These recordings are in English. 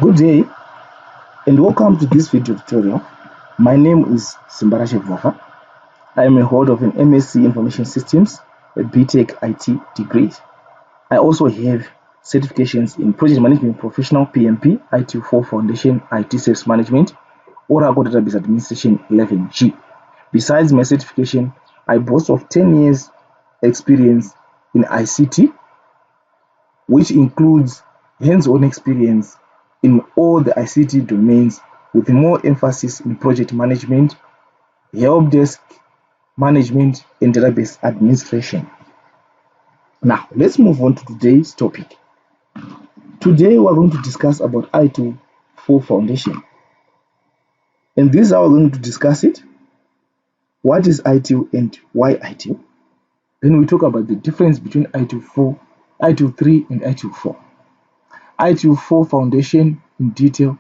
Good day and welcome to this video tutorial. My name is Simbarashe. I am a holder of an MSc Information Systems, a BTech IT degree. I also have certifications in Project Management Professional PMP, ITIL Foundation, IT Sales Management, Oracle Database Administration 11G. Besides my certification, I boast of 10 years experience in ICT, which includes hands-on experience in all the ICT domains with more emphasis in project management, help desk management, and database administration. Now, let's move on to today's topic. Today, we're going to discuss about ITIL Foundation. And this is how we're going to discuss it. What is ITIL and why ITIL? Then we talk about the difference between ITIL 3, and ITIL 4. ITIL Foundation in detail.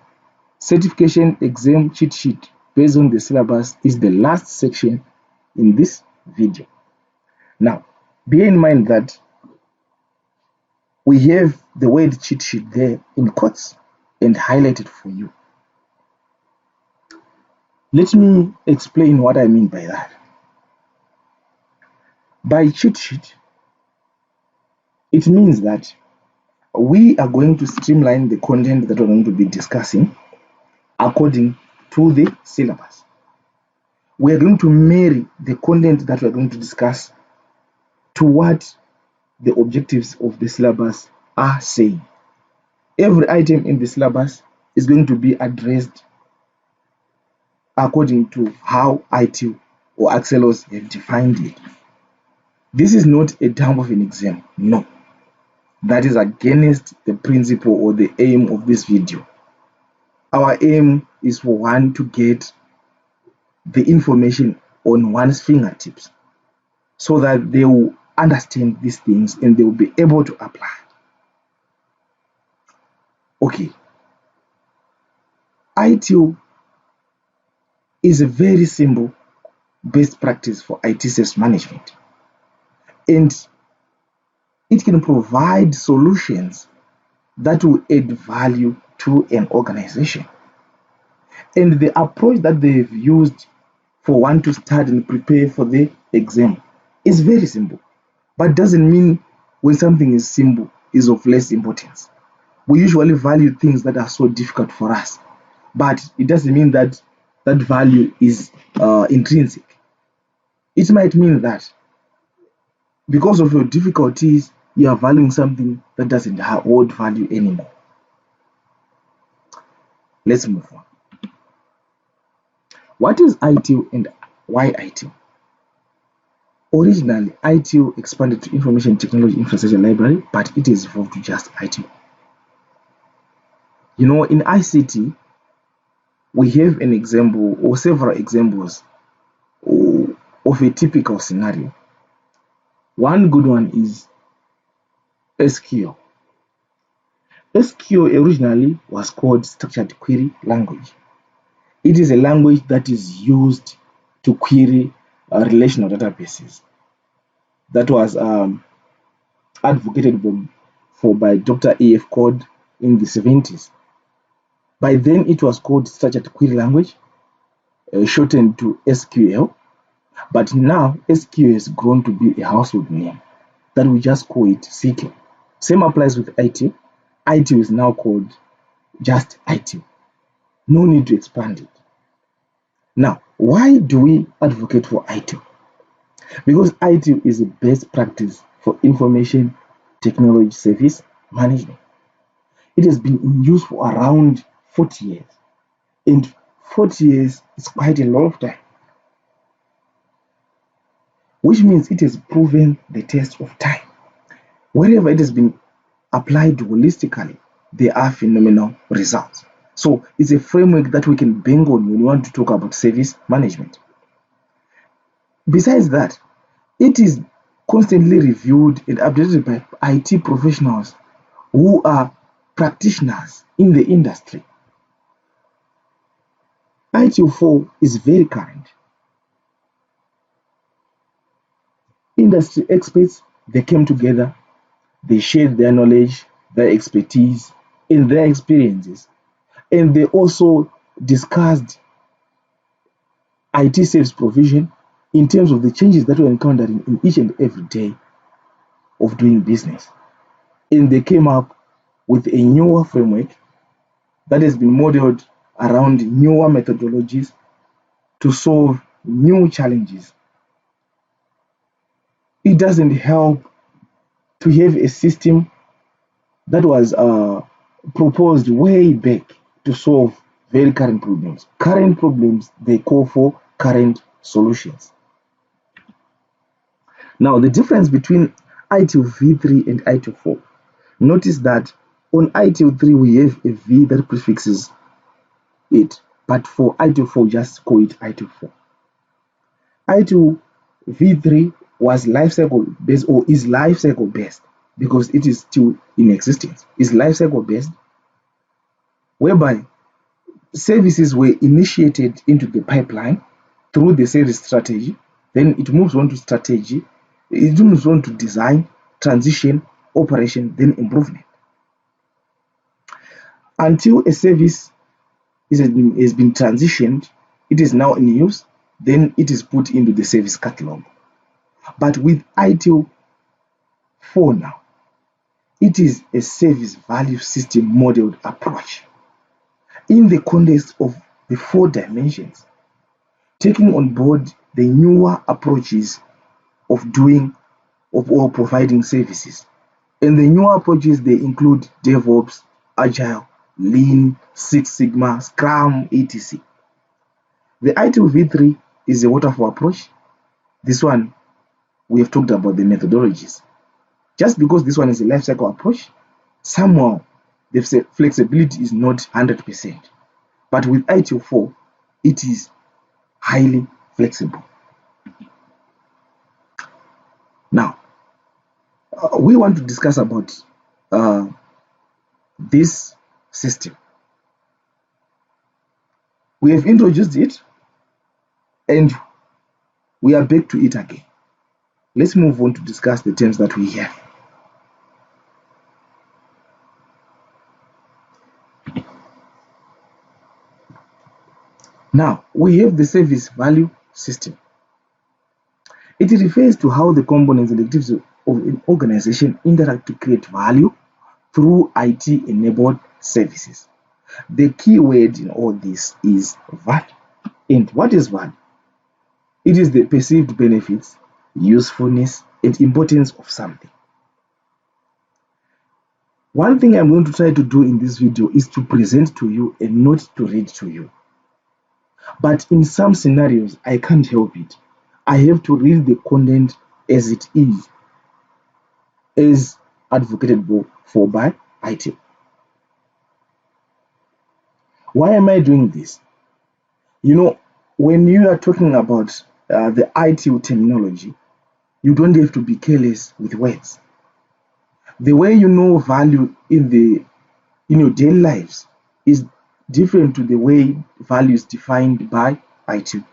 Certification exam cheat sheet based on the syllabus is the last section in this video. Now, bear in mind that we have the word cheat sheet there in quotes and highlighted for you. Let me explain what I mean by that. By cheat sheet, it means that we are going to streamline the content that we're going to be discussing according to the syllabus. We are going to marry the content that we are going to discuss to what the objectives of the syllabus are saying. Every item in the syllabus is going to be addressed according to how ITIL or Axelos have defined it. This is not a dump of an exam, no. That is against the principle or the aim of this video. Our aim is for one to get the information on one's fingertips so that they will understand these things and they will be able to apply. Okay. ITIL is a very simple best practice for IT sales management, and it can provide solutions that will add value to an organization. And the approach that they've used for one to start and prepare for the exam is very simple, but doesn't mean when something is simple is of less importance. We usually value things that are so difficult for us, but it doesn't mean that that value is intrinsic. It might mean that because of your difficulties, you are valuing something that doesn't hold value anymore. Let's move on. What is ITIL and why ITIL? Originally, ITIL expanded to Information Technology Infrastructure Library, but it has evolved to just ITIL. You know, in ICT, we have an example or several examples of a typical scenario. One good one is SQL. SQL originally was called Structured Query Language. It is a language that is used to query relational databases. That was advocated for by Dr. A.F. Code in the 70s. By then, it was called Structured Query Language, shortened to SQL. But now, SQL has grown to be a household name that we just call it SQL. Same applies with ITIL. ITIL is now called just ITIL. No need to expand it. Now, why do we advocate for ITIL? Because ITIL is the best practice for information technology service management. It has been in use for around 40 years. And 40 years is quite a lot of time, which means it has proven the test of time. Wherever it has been applied holistically, there are phenomenal results. So it's a framework that we can bang on when we want to talk about service management. Besides that, it is constantly reviewed and updated by IT professionals who are practitioners in the industry. ITIL is very current. Industry experts, they came together, they shared their knowledge, their expertise, and their experiences And they also discussed IT service provision in terms of the changes that were encountered in each and every day of doing business. And they came up with a newer framework that has been modeled around newer methodologies to solve new challenges. It doesn't help to have a system that was proposed way back to solve very current problems. Current problems, they call for current solutions. Now, the difference between ITIL v3 and ITIL 4. Notice that on ITIL 3, we have a V that prefixes it, but for ITIL 4, just call it ITIL 4. ITIL v3 was life cycle based, or is life cycle based, because it is still in existence. Is life cycle based, whereby services were initiated into the pipeline through the service strategy, then it moves on to strategy, it moves on to design, transition, operation, then improvement. Until a service has been transitioned, it is now in use, then it is put into the service catalog. But with ITIL 4 now, it is a service value system modeled approach in the context of the 4 dimensions, taking on board the newer approaches of doing or providing services. And the newer approaches, they include DevOps, Agile, Lean, Six Sigma, Scrum, etc. The ITIL v3 is a waterfall approach. This one, we have talked about the methodologies. Just because this one is a life cycle approach, somehow the flexibility is not 100%. But with ITIL 4, it is highly flexible. Now, we want to discuss about this system. We have introduced it and we are back to it again. Let's move on to discuss the terms that we have. Now, we have the service value system. It refers to how the components and activities of an organization interact to create value through IT-enabled services. The key word in all this is value. And what is value? It is the perceived benefits, usefulness, and importance of something. One thing I'm going to try to do in this video is to present to you and not to read to you. But in some scenarios, I can't help it. I have to read the content as it is, as advocated for by ITIL. Why am I doing this? You know, when you are talking about the ITIL terminology, you don't have to be careless with words. The way you know value in your daily lives is different to the way value is defined by ITIL.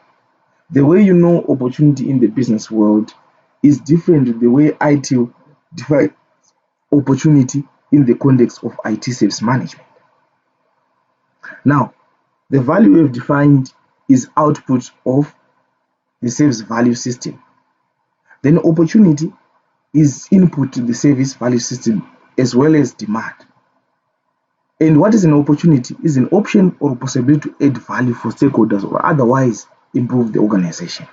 The way you know opportunity in the business world is different to the way ITIL defines opportunity in the context of IT service management. Now, the value we have defined is output of the service value system. Then opportunity is input to the service value system as well as demand. And what is an opportunity? Is an option or possibility to add value for stakeholders or otherwise improve the organization.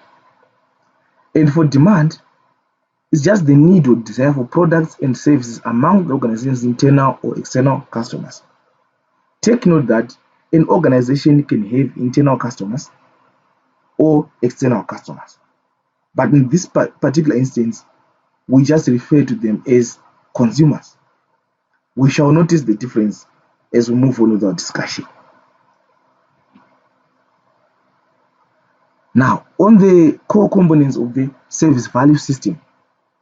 And for demand, it's just the need or desire for products and services among the organization's internal or external customers. Take note that an organization can have internal customers or external customers. But in this particular instance, we just refer to them as consumers. We shall notice the difference as we move on with our discussion. Now, on the core components of the service value system,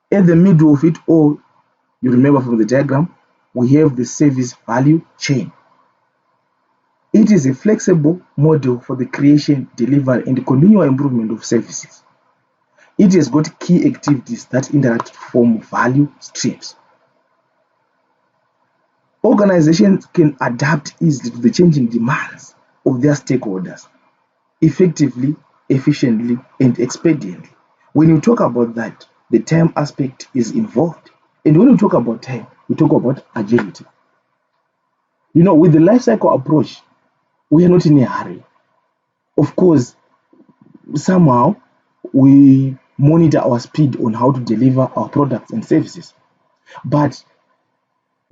at the middle of it all, you remember from the diagram, we have the service value chain. It is a flexible model for the creation, delivery, and the continual improvement of services. It has got key activities that interact to form value streams. Organizations can adapt easily to the changing demands of their stakeholders effectively, efficiently, and expediently. When you talk about that, the time aspect is involved. And when you talk about time, we talk about agility. With the life cycle approach, we are not in a hurry. Of course, somehow we monitor our speed on how to deliver our products and services. But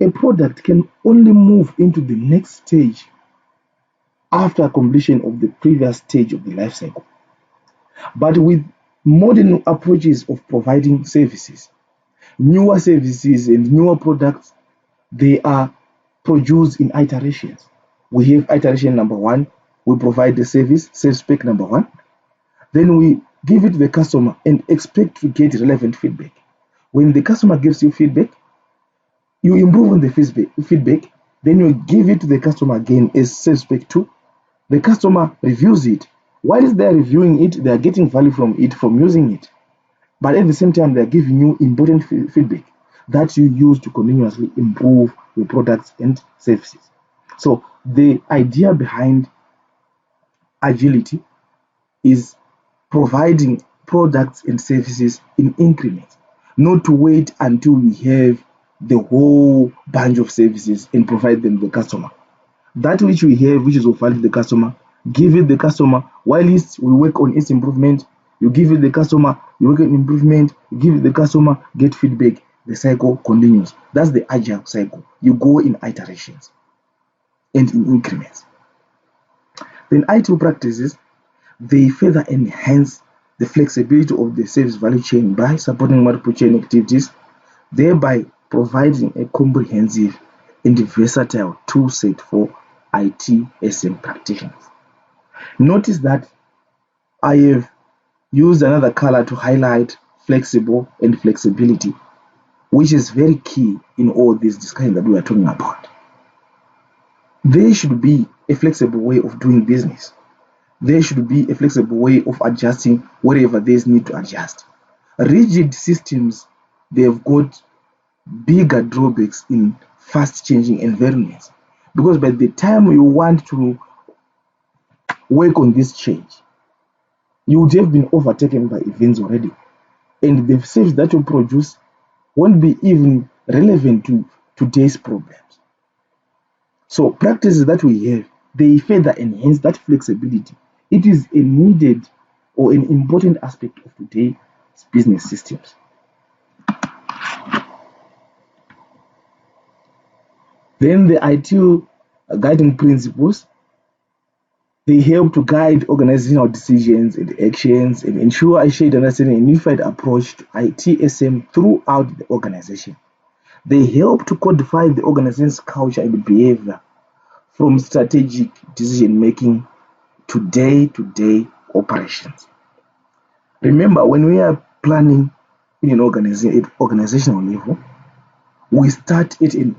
a product can only move into the next stage after completion of the previous stage of the life cycle. But with modern approaches of providing services, newer services and newer products, they are produced in iterations. We have iteration number one, we provide the service spec number one, then we give it to the customer and expect to get relevant feedback. When the customer gives you feedback, you improve on the feedback, then you give it to the customer again as spec 2. The customer reviews it. While they are reviewing it, they are getting value from it, from using it. But at the same time, they are giving you important feedback that you use to continuously improve your products and services. So the idea behind agility is providing products and services in increments, not to wait until we have the whole bunch of services and provide them to the customer. That which we have, which is of value to the customer, give it the customer. While we work on its improvement, you give it the customer, you work on improvement, you give it the customer, get feedback. The cycle continues. That's the agile cycle. You go in iterations and in increments. Then ITIL practices, they further enhance the flexibility of the service value chain by supporting multiple chain activities, thereby providing a comprehensive and versatile tool set for ITSM practitioners. Notice that I have used another color to highlight flexible and flexibility, which is very key in all this discussion that we are talking about. There should be a flexible way of doing business. There should be a flexible way of adjusting wherever there is need to adjust. Rigid systems, they have got bigger drawbacks in fast changing environments, because by the time you want to work on this change, you would have been overtaken by events already, and the service that you produce won't be even relevant to today's problems. So practices that we have, they further enhance that flexibility. It is a needed or an important aspect of today's business systems. Then the ITIL guiding principles, they help to guide organizational decisions and actions and ensure a shared understanding and unified approach to ITSM throughout the organization. They help to codify the organization's culture and behavior from strategic decision making to day-to-day operations. Remember, when we are planning in an organizational level, we start at a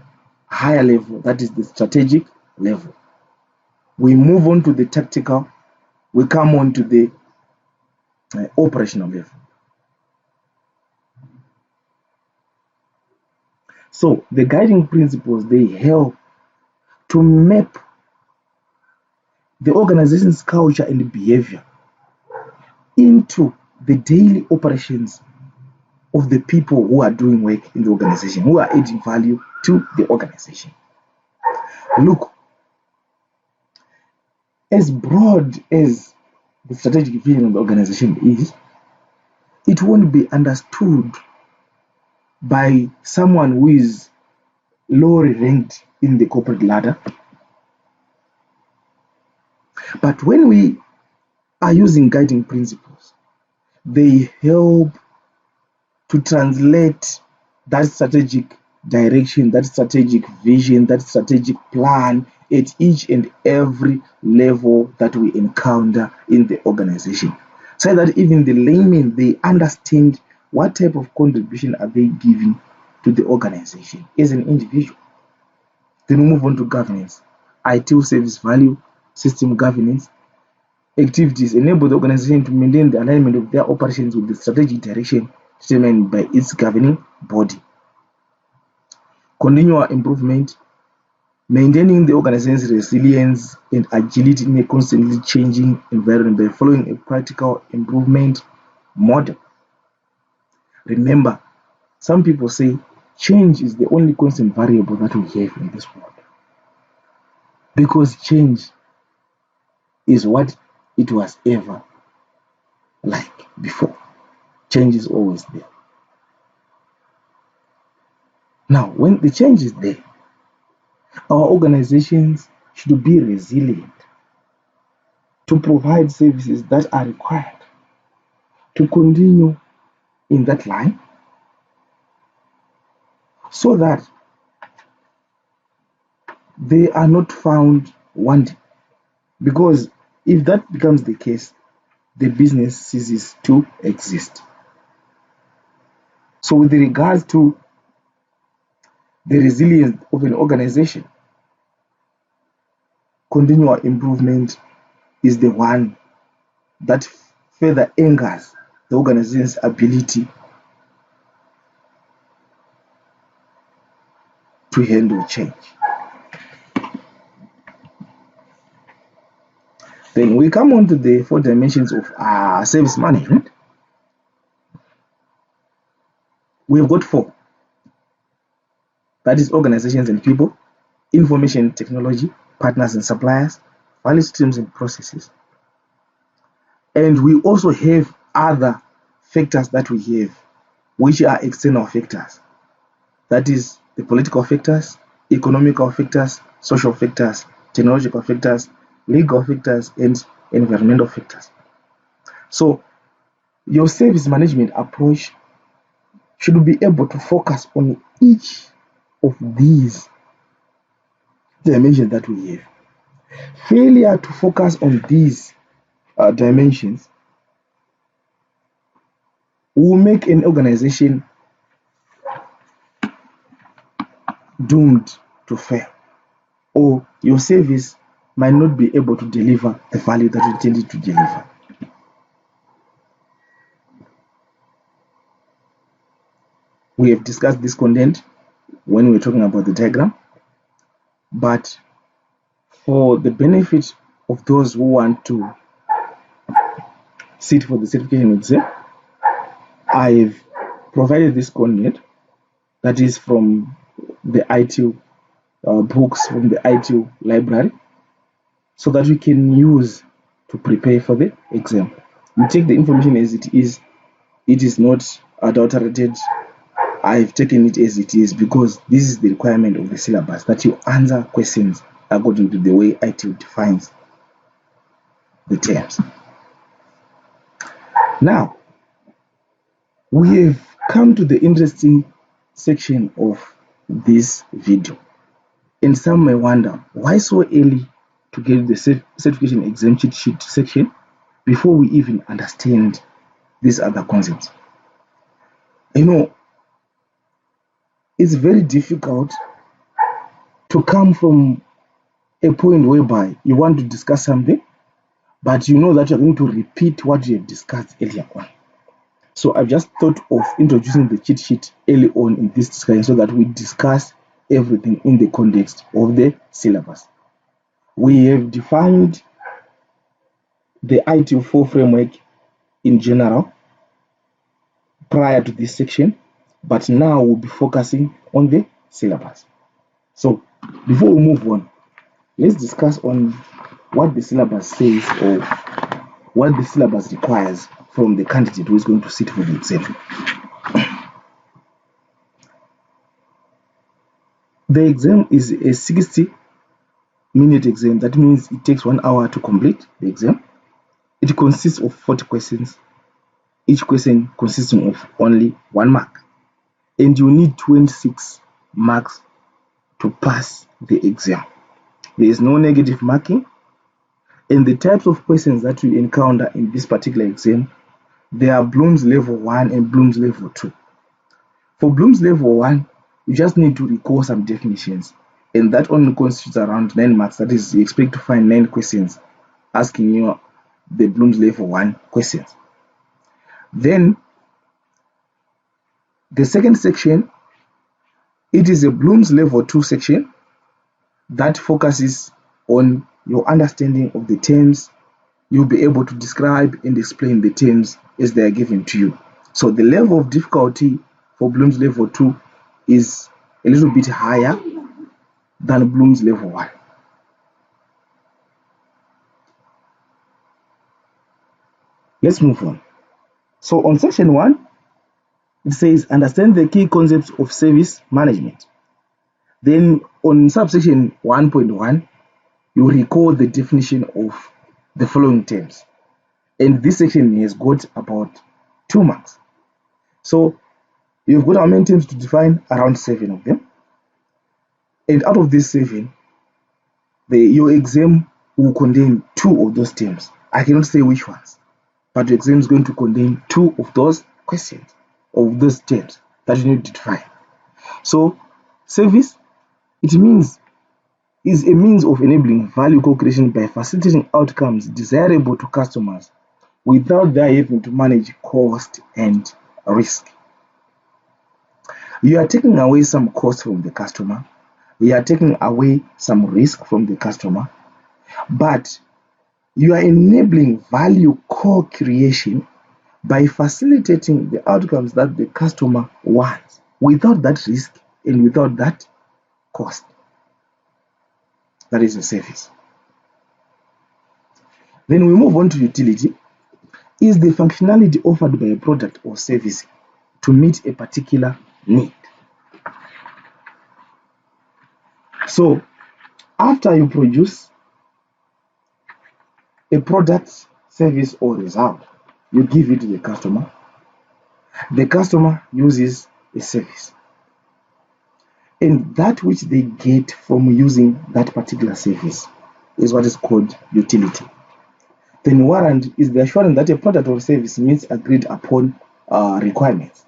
higher level, that is the strategic level. We move on to the tactical, we come on to the operational level. So the guiding principles, they help to map the organization's culture and behavior into the daily operations of the people who are doing work in the organization, who are adding value to the organization. Look, as broad as the strategic vision of the organization is, it won't be understood by someone who is lower ranked in the corporate ladder. But when we are using guiding principles, they help to translate that strategic direction, that strategic vision, that strategic plan at each and every level that we encounter in the organization, so that even the laymen, they understand what type of contribution are they giving to the organization as an individual. Then we move on to governance. ITIL service value system governance activities enable the organization to maintain the alignment of their operations with the strategic direction determined by its governing body. Continual improvement maintaining the organization's resilience and agility in a constantly changing environment by following a practical improvement model. Remember, some people say change is the only constant variable that we have in this world, because change is what it was ever like before. Change is always there. Now, when the change is there, our organizations should be resilient to provide services that are required to continue in that line, so that they are not found wanting. Because if that becomes the case, the business ceases to exist. So with regards to the resilience of an organization, continual improvement is the one that further angers the organization's ability to handle change. Then we come on to the 4 dimensions of service management. We've got 4. That is organizations and people, information technology, partners and suppliers, value streams and processes. And we also have other factors that we have, which are external factors. That is the political factors, economical factors, social factors, technological factors, legal factors, and environmental factors. So your service management approach should be able to focus on each of these dimensions that we have. Failure to focus on these dimensions will make an organization doomed to fail, or your service might not be able to deliver the value that you intended to deliver. We have discussed this content when we were talking about the diagram, but for the benefit of those who want to sit for the certification exam, I've provided this content that is from the ITIL books, from the ITIL library, so that we can use to prepare for the exam. You take the information as it is not adulterated. I've taken it as it is because this is the requirement of the syllabus, that you answer questions according to the way ITIL defines the terms. Now, we have come to the interesting section of this video. And some may wonder, why so early to get the certification exam cheat sheet section before we even understand these other concepts? You know, it's very difficult to come from a point whereby you want to discuss something, but you know that you're going to repeat what you have discussed earlier on. So I've just thought of introducing the cheat sheet early on in this discussion so that we discuss everything in the context of the syllabus. We have defined the ITIL 4 framework in general prior to this section, but now we'll be focusing on the syllabus. So before we move on, let's discuss on what the syllabus says, or what the syllabus requires from the candidate who is going to sit for the exam. The exam is a 60-minute exam. That means it takes 1 hour to complete the exam. It consists of 40 questions, each question consisting of only 1 mark. And you need 26 marks to pass the exam. There is no negative marking. And the types of questions that you encounter in this particular exam, they are Bloom's Level 1 and Bloom's Level 2. For Bloom's Level 1, you just need to recall some definitions, and that only constitutes around 9 marks. That is, you expect to find 9 questions asking you the Bloom's Level 1 questions. Then, the second section, it is a Bloom's Level 2 section, that focuses on your understanding of the terms. You'll be able to describe and explain the terms as they are given to you. So the level of difficulty for Bloom's level 2 is a little bit higher than Bloom's level 1. Let's move on. So on section 1, it says understand the key concepts of service management. Then on subsection 1.1, you recall the definition of the following terms. And this section has got about 2 marks. So you've got how many terms to define? Around 7 of them. And out of these 7, your exam will contain 2 of those terms. I cannot say which ones, but your exam is going to contain 2 of those questions, of those terms that you need to define. So service, it means is a means of enabling value co-creation by facilitating outcomes desirable to customers without their having to manage cost and risk. You are taking away some cost from the customer, you are taking away some risk from the customer, but you are enabling value co-creation by facilitating the outcomes that the customer wants without that risk and without that cost. That is a service. Then we move on to utility. Is the functionality offered by a product or service to meet a particular need? So after you produce a product, service, or result, you give it to the customer. The customer uses a service, and that which they get from using that particular service is what is called utility. Then warrant is the assurance that a product or service meets agreed upon requirements.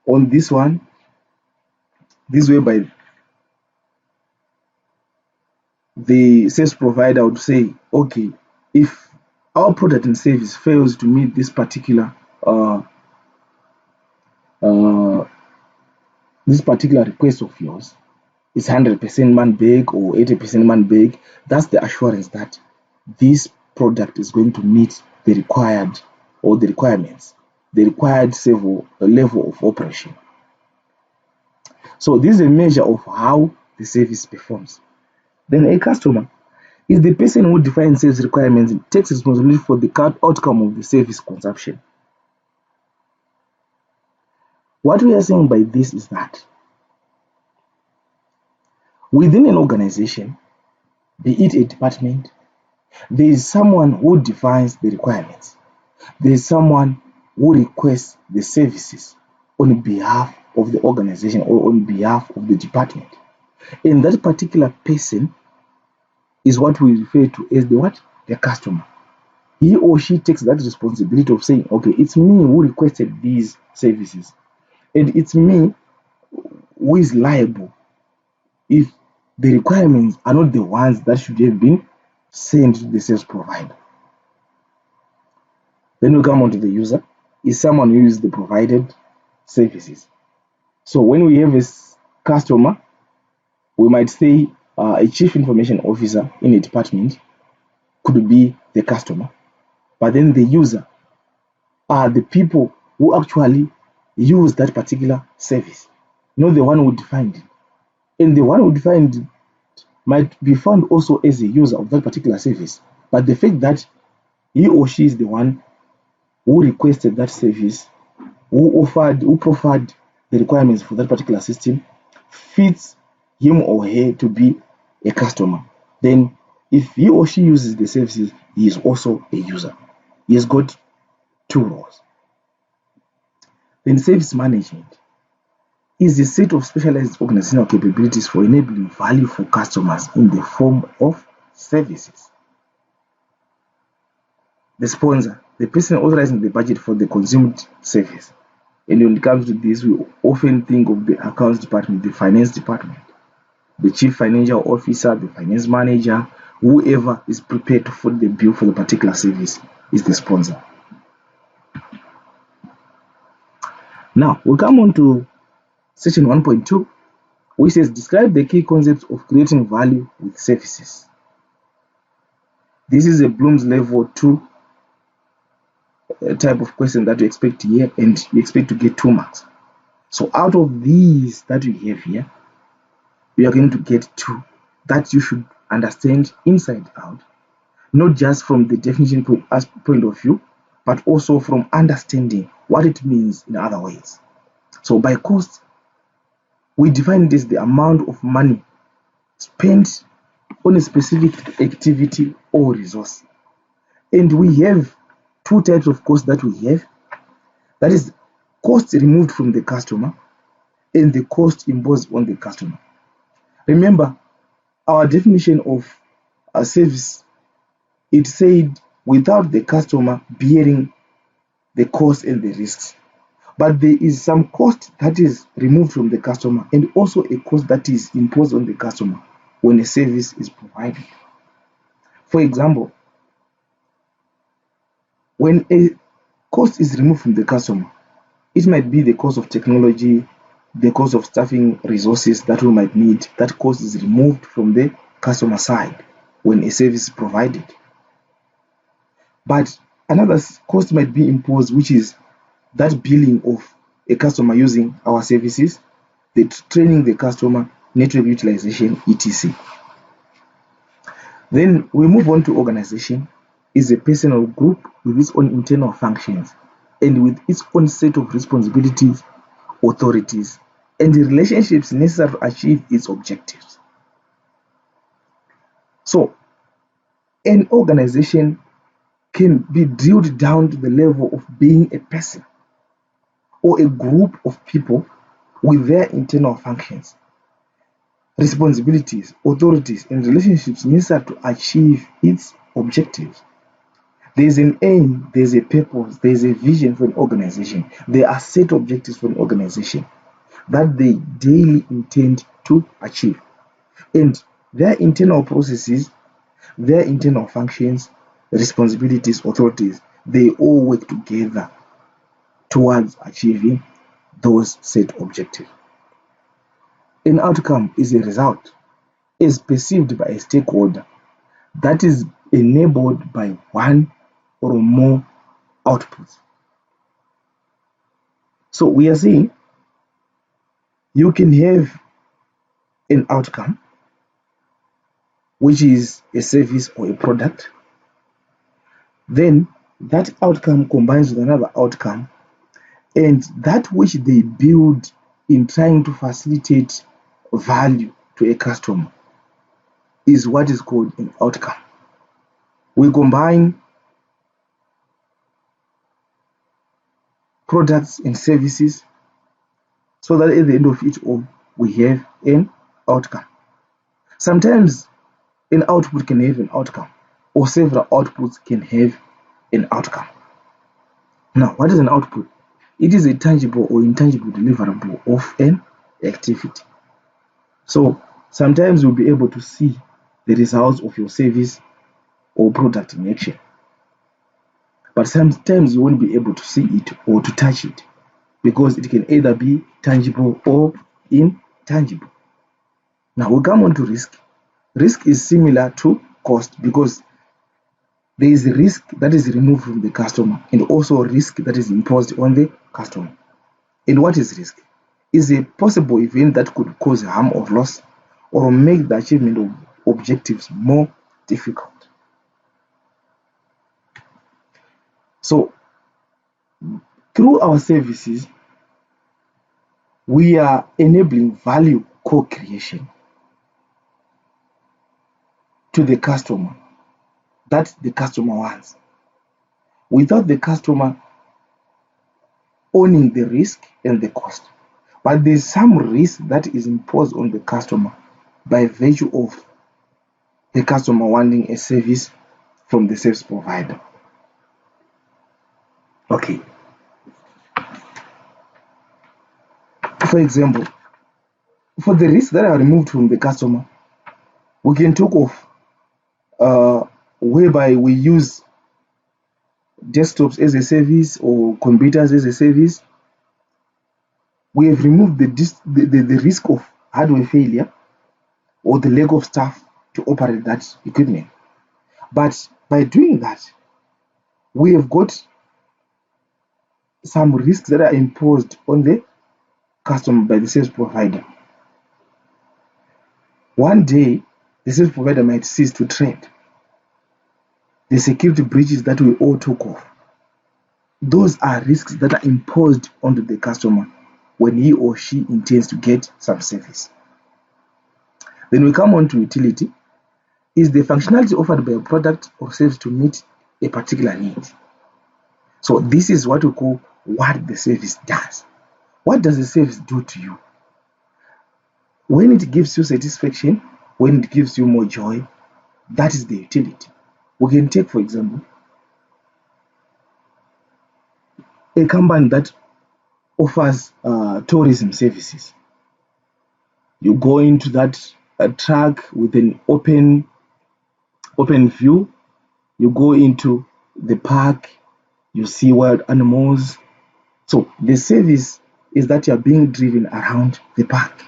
On this one, this whereby the service provider would say, okay, if our product and service fails to meet this particular request of yours, it's 100% man bag or 80% man bag, that's the assurance that this product is going to meet the required or the requirements, the required level of operation. So this is a measure of how the service performs. Then a customer is the person who defines sales requirements and takes responsibility for the outcome of the service consumption. What we are saying by this is that within an organization, be it a department, there is someone who defines the requirements. There is someone who requests the services on behalf of the organization or on behalf of the department. And that particular person is what we refer to as the customer. He or she takes that responsibility of saying, okay, it's me who requested these services, and it's me who is liable if the requirements are not the ones that should have been sent to the service provider. Then we come on to the user, is someone who uses the provided services. So when we have a customer, we might say a chief information officer in a department could be the customer, but then the user are the people who actually use that particular service, not the one who defined it. And the one who defined it might be found also as a user of that particular service, but the fact that he or she is the one who requested that service, who proffered the requirements for that particular system, fits him or her to be a customer. Then if he or she uses the services, he is also a user. He has got 2 roles. Then service management is a set of specialized organizational capabilities for enabling value for customers in the form of services. The sponsor, the person authorizing the budget for the consumed service. And when it comes to this, we often think of the accounts department, the finance department, the chief financial officer, the finance manager, whoever is prepared to foot the bill for the particular service is the sponsor. Now, we'll come on to section 1.2, which says describe the key concepts of creating value with services. This is a Bloom's level 2 type of question that you expect here, and you expect to get 2 marks. So out of these that we have here, we are going to get 2 that you should understand inside out, not just from the definition point of view, but also from understanding what it means in other ways. So by cost, we define it as the amount of money spent on a specific activity or resource. And we have 2 types of cost that we have. That is cost removed from the customer and the cost imposed on the customer. Remember, our definition of a service, it said without the customer bearing the cost and the risks. But there is some cost that is removed from the customer and also a cost that is imposed on the customer when a service is provided. For example, when a cost is removed from the customer, it might be the cost of technology, the cost of staffing resources that we might need. That cost is removed from the customer side when a service is provided. But another cost might be imposed, which is that billing of a customer using our services, the training the customer, network utilization, etc. Then we move on to organization. Is a person or group with its own internal functions and with its own set of responsibilities, authorities, and the relationships necessary to achieve its objectives. So, an organization can be drilled down to the level of being a person or a group of people with their internal functions, responsibilities, authorities, and relationships necessary to achieve its objectives. There's an aim, there's a purpose, there's a vision for an organization. There are set objectives for an organization that they daily intend to achieve. And their internal processes, their internal functions, responsibilities, authorities, they all work together towards achieving those set objectives. An outcome is a result, is perceived by a stakeholder that is enabled by one or more outputs. So we are saying you can have an outcome, which is a service or a product. Then that outcome combines with another outcome, and that which they build in trying to facilitate value to a customer is what is called an outcome. We combine products and services so that at the end of it all we have an outcome. Sometimes an output can have an outcome, or several outputs can have an outcome. Now, what is an output? It is a tangible or intangible deliverable of an activity. So sometimes you'll be able to see the results of your service or product in action, but sometimes you won't be able to see it or to touch it because it can either be tangible or intangible. Now we come on to risk. Risk is similar to cost because there is a risk that is removed from the customer and also a risk that is imposed on the customer. And what is risk? Is a possible event that could cause harm or loss or make the achievement of objectives more difficult. So, through our services, we are enabling value co-creation to the customer that the customer wants, without the customer owning the risk and the cost. But there's some risk that is imposed on the customer by virtue of the customer wanting a service from the service provider. Okay. For example, for the risks that are removed from the customer, we can talk of whereby we use desktops as a service or computers as a service. We have removed the risk of hardware failure, or the lack of staff to operate that equipment. But by doing that, we have got some risks that are imposed on the customer by the service provider. One day, the service provider might cease to trade. The security breaches that we all took off, those are risks that are imposed onto the customer when he or she intends to get some service. Then we come on to utility. Is the functionality offered by a product or service to meet a particular need? So this is what we call what the service does. What does the service do to you? When it gives you satisfaction, when it gives you more joy, that is the utility. We can take, for example, a company that offers tourism services. You go into that truck with an open view. You go into the park, you see wild animals. So the service is that you are being driven around the park.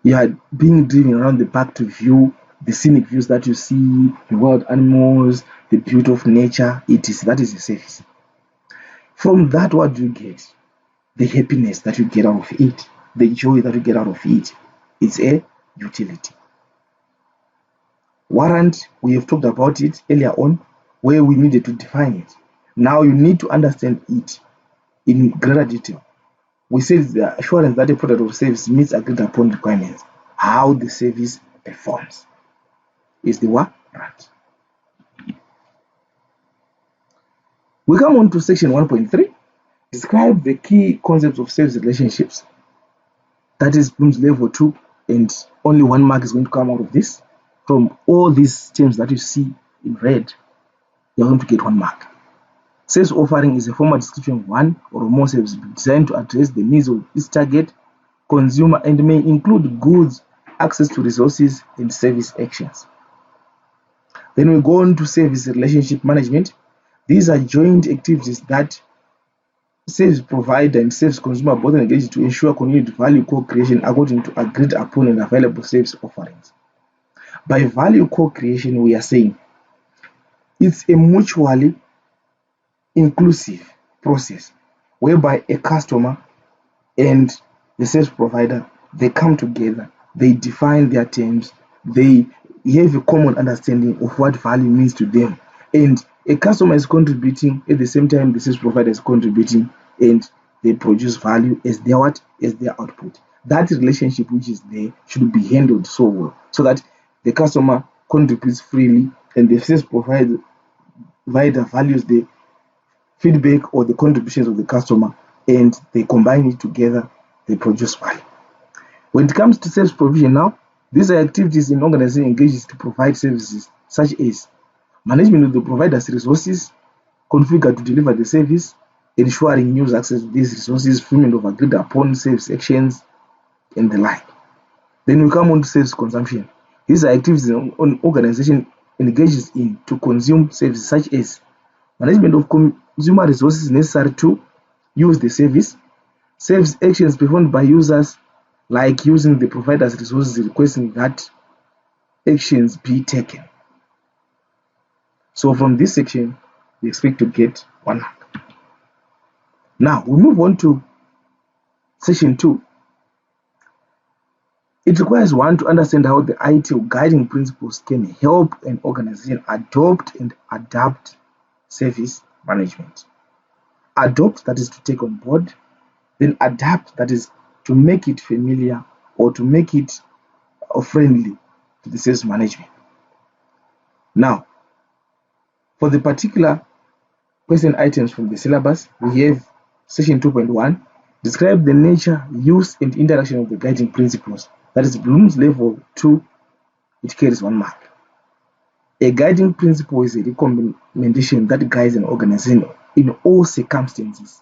You are being driven around the park to view the scenic views that you see, the wild animals, the beauty of nature. That is the service. From that, what do you get? The happiness that you get out of it, the joy that you get out of it. It's a utility. Warrant, we have talked about it earlier on, where we needed to define it. Now you need to understand it in greater detail. We said the assurance that a product or service meets agreed upon requirements. How the service performs is the warrant. We come on to section 1.3. Describe the key concepts of service relationships. That is Bloom's level 2, and only 1 mark is going to come out of this. From all these terms that you see in red, you're going to get 1 mark. Service offering is a formal description of one or more services designed to address the needs of its target consumer and may include goods, access to resources, and service actions. Then we go on to service relationship management. These are joint activities that service provider and service consumer both engage to ensure continued value co-creation according to agreed upon and available service offerings. By value co-creation, we are saying it's a mutually inclusive process whereby a customer and the service provider, they come together, they define their terms, they have a common understanding of what value means to them, and a customer is contributing at the same time the service provider is contributing, and they produce value as their what? As their output. That relationship which is there should be handled so well, so that the customer contributes freely and the service provider values the feedback or the contributions of the customer, and they combine it together, they produce value. When it comes to service provision now, these are activities an organization engages to provide services such as management of the provider's resources, configured to deliver the service, ensuring user access to these resources, fulfillment of agreed upon service actions, and the like. Then we come on to service consumption. These are activities an organization engages in to consume services such as management of consumer resources necessary to use the service actions performed by users, like using the provider's resources, requesting that actions be taken. So from this section, we expect to get 1 mark. Now we move on to section 2. It requires one to understand how the ITIL guiding principles can help an organization adopt and adapt service management. Adopt, that is to take on board, then adapt, that is to make it familiar or to make it friendly to the service management. Now, for the particular question items from the syllabus, we have section 2.1, describe the nature, use, and interaction of the guiding principles. That is Bloom's level 2, it carries 1 mark. A guiding principle is a recommendation that guides an organization in all circumstances.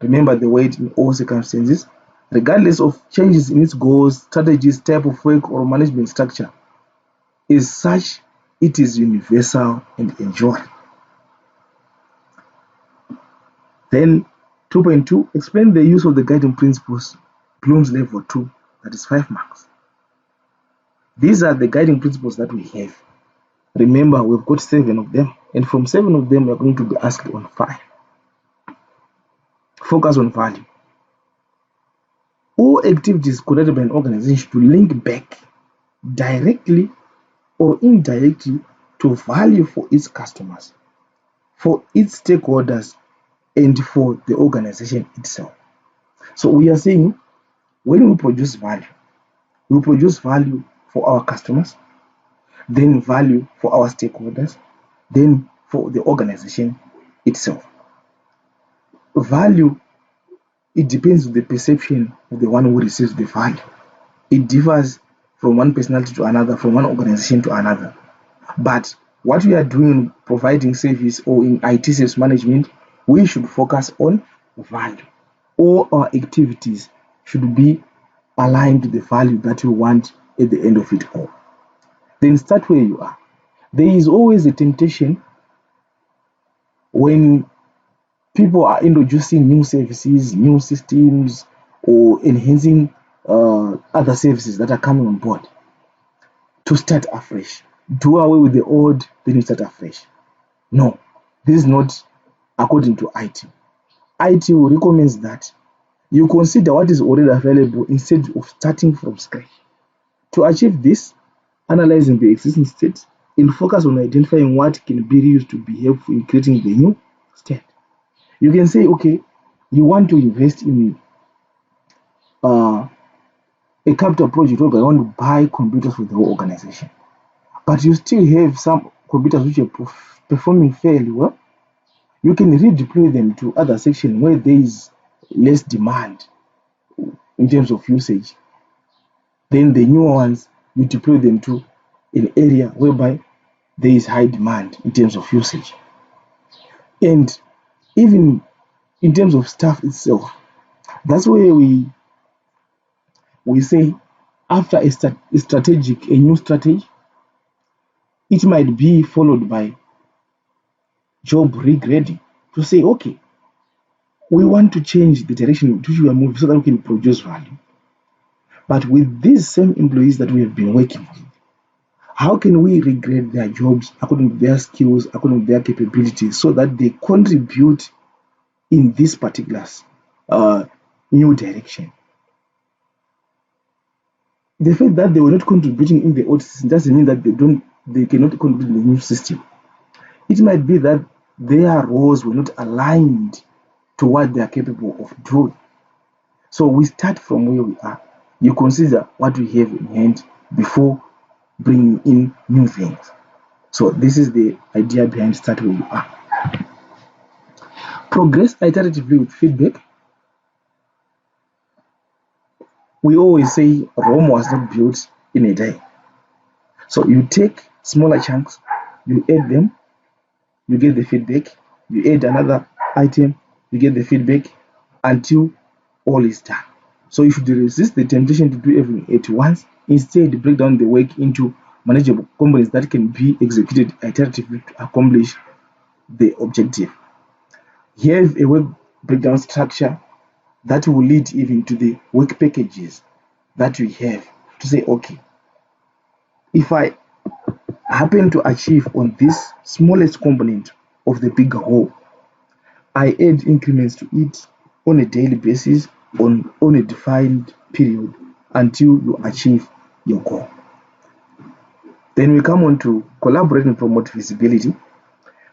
Remember the word in all circumstances, regardless of changes in its goals, strategies, type of work, or management structure. As such, it is universal and enduring. Then 2.2, explain the use of the guiding principles, Bloom's level 2. that is 5 marks. These are the guiding principles that we have. Remember, we've got 7 of them, and from 7 of them, we are going to be asked on 5. Focus on value. All activities conducted by an organization should link back directly or indirectly to value for its customers, for its stakeholders, and for the organization itself. So we are saying when we produce value for our customers, then value for our stakeholders, then for the organization itself. Value, it depends on the perception of the one who receives the value. It differs from one personality to another, from one organization to another. But what we are doing, providing service or in IT service management, we should focus on value. All our activities should be aligned to the value that we want at the end of it all. Then start where you are. There is always a temptation when people are introducing new services, new systems, or enhancing other services that are coming on board to start afresh. Do away with the old, then you start afresh. No, this is not according to ITIL. ITIL recommends that you consider what is already available instead of starting from scratch. To achieve this, analyzing the existing state and focus on identifying what can be used to be helpful in creating the new state. You can say, okay, you want to invest in a capital project whereby you want to buy computers for the whole organization, but you still have some computers which are performing fairly well. You can redeploy them to other sections where there is less demand in terms of usage. Then the newer ones, you deploy them to an area whereby there is high demand in terms of usage. And even in terms of staff itself, that's where we say after a new strategy, it might be followed by job regrading to say, okay, we want to change the direction in which we are moving so that we can produce value. But with these same employees that we have been working with, how can we regrade their jobs according to their skills, according to their capabilities, so that they contribute in this particular new direction? The fact that they were not contributing in the old system doesn't mean that they cannot contribute in the new system. It might be that their roles were not aligned to what they are capable of doing. So we start from where we are. You consider what we have in hand before bringing in new things. So this is the idea behind start where you are. Progress iteratively with feedback. We always say Rome was not built in a day. So you take smaller chunks, you add them, you get the feedback, you add another item, you get the feedback until all is done. So you should resist the temptation to do everything at once. Instead, break down the work into manageable components that can be executed iteratively to accomplish the objective. Have a work breakdown structure that will lead even to the work packages that we have to say, okay, if I happen to achieve on this smallest component of the bigger whole, I add increments to it on a daily basis on a defined period until you achieve your goal. Then we come on to collaborate and promote visibility.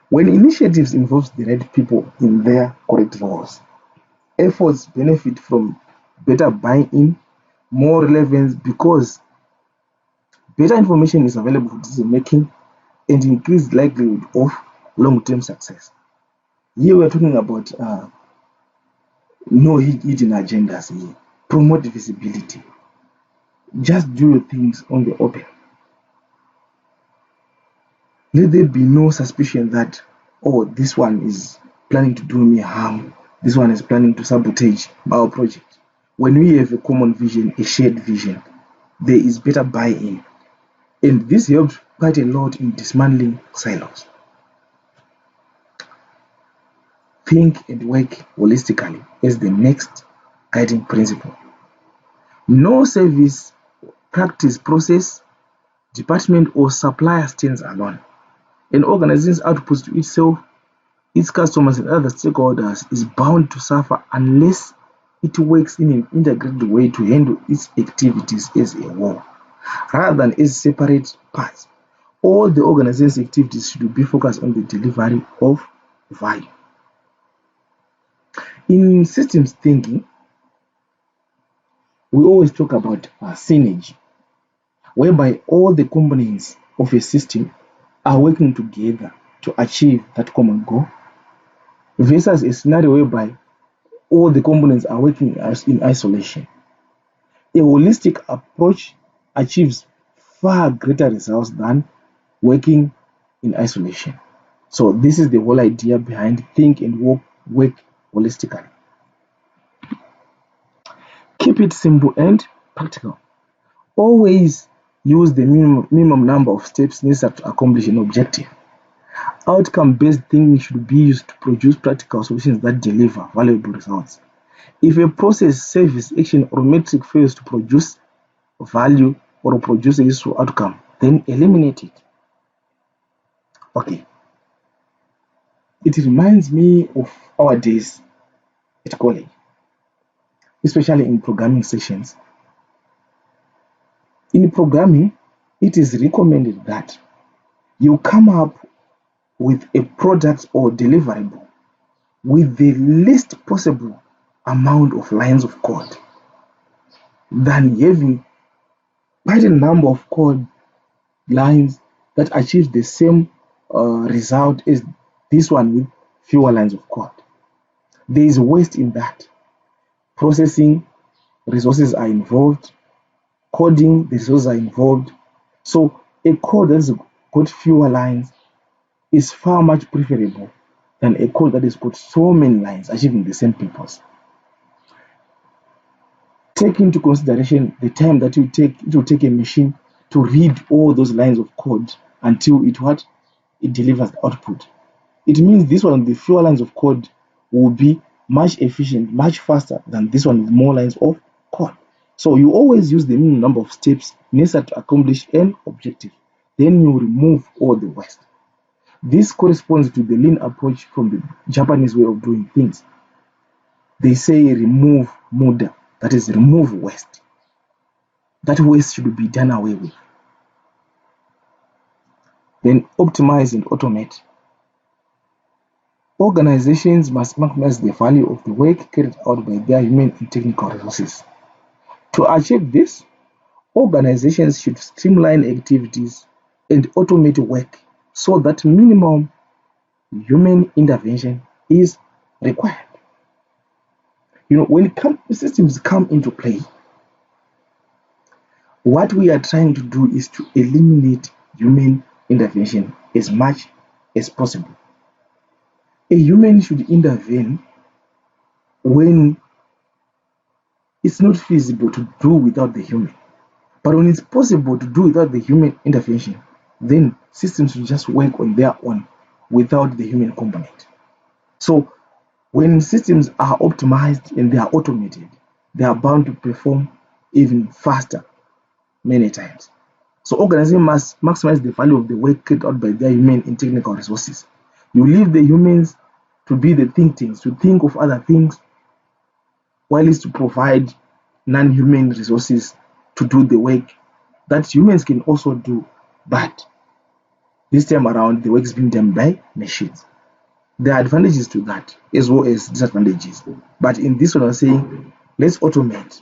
When initiatives involve the right people in their correct roles, efforts benefit from better buy-in, more relevance, because better information is available for decision making and increased likelihood of long-term success. Here we're talking about no hidden agendas here. Promote visibility. Just do your things on the open. Let there be no suspicion that, oh, this one is planning to do me harm. This one is planning to sabotage our project. When we have a common vision, a shared vision, there is better buy-in. And this helps quite a lot in dismantling silos. Think and work holistically as the next guiding principle. No service, practice, process, department, or supplier stands alone. An organization's output to itself, its customers, and other stakeholders is bound to suffer unless it works in an integrated way to handle its activities as a whole, rather than as separate parts. All the organization's activities should be focused on the delivery of value. In systems thinking, we always talk about synergy, whereby all the components of a system are working together to achieve that common goal, versus a scenario whereby all the components are working in isolation. A holistic approach achieves far greater results than working in isolation. So this is the whole idea behind think and work holistically. Keep it simple and practical. Always use the minimum number of steps necessary to accomplish an objective. Outcome-based thinking should be used to produce practical solutions that deliver valuable results. If a process, service, action, or metric fails to produce value or produce a useful outcome, then eliminate it. Okay. It reminds me of our days at college, especially in programming sessions. In programming, it is recommended that you come up with a product or deliverable with the least possible amount of lines of code than having quite a number of code lines that achieve the same result as this one with fewer lines of code. There is waste in that. Processing resources are involved, coding the resources are involved. So a code that's got fewer lines is far much preferable than a code that has got so many lines achieving the same purpose. Take into consideration the time that it will take a machine to read all those lines of code until it delivers the output. It means this one, the fewer lines of code, will be much efficient, much faster than this one with more lines of code. So you always use the minimum number of steps necessary to accomplish an objective. Then you remove all the waste. This corresponds to the lean approach from the Japanese way of doing things. They say remove muda, that is, remove waste. That waste should be done away with. Then optimize and automate. Organizations must maximize the value of the work carried out by their human and technical resources. To achieve this, organizations should streamline activities and automate work so that minimum human intervention is required. When systems come into play, what we are trying to do is to eliminate human intervention as much as possible. A human should intervene when it's not feasible to do without the human. But when it's possible to do without the human intervention, then systems will just work on their own without the human component. So when systems are optimized and they are automated, they are bound to perform even faster many times. So organizations must maximize the value of the work carried out by their human and technical resources. You leave the humans to be the think tanks, to think of other things, while it's to provide non-human resources to do the work that humans can also do, but this time around the work is being done by machines. There are advantages to that as well as disadvantages. But in this one, I'm saying let's automate,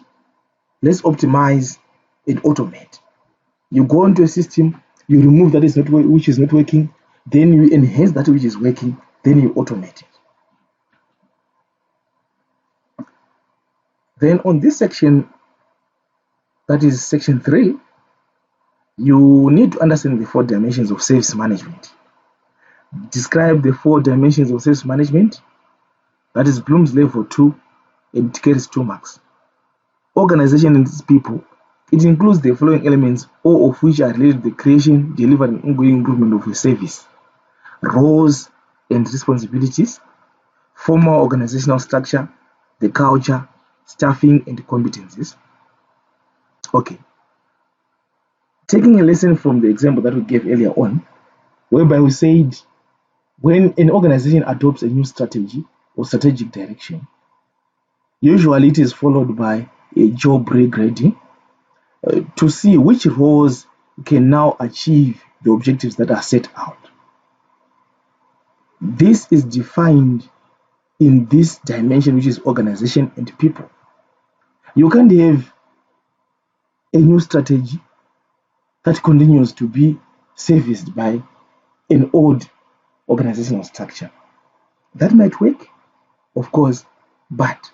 let's optimize and automate. You go into a system, you remove that which is not working, then you enhance that which is working, then you automate it. Then on this section, that is section 3, you need to understand the 4 dimensions of service management. Describe the 4 dimensions of service management. That is Bloom's level 2, and it carries 2 marks. Organization and its people. It includes the following elements, all of which are related to the creation, delivery, and ongoing improvement of a service. Roles and responsibilities, formal organizational structure, the culture, staffing, and competencies. Okay, taking a lesson from the example that we gave earlier on, whereby we said when an organization adopts a new strategy or strategic direction, usually it is followed by a job regrading to see which roles can now achieve the objectives that are set out. This is defined in this dimension, which is organization and people. You can't have a new strategy that continues to be serviced by an old organizational structure. That might work, of course, but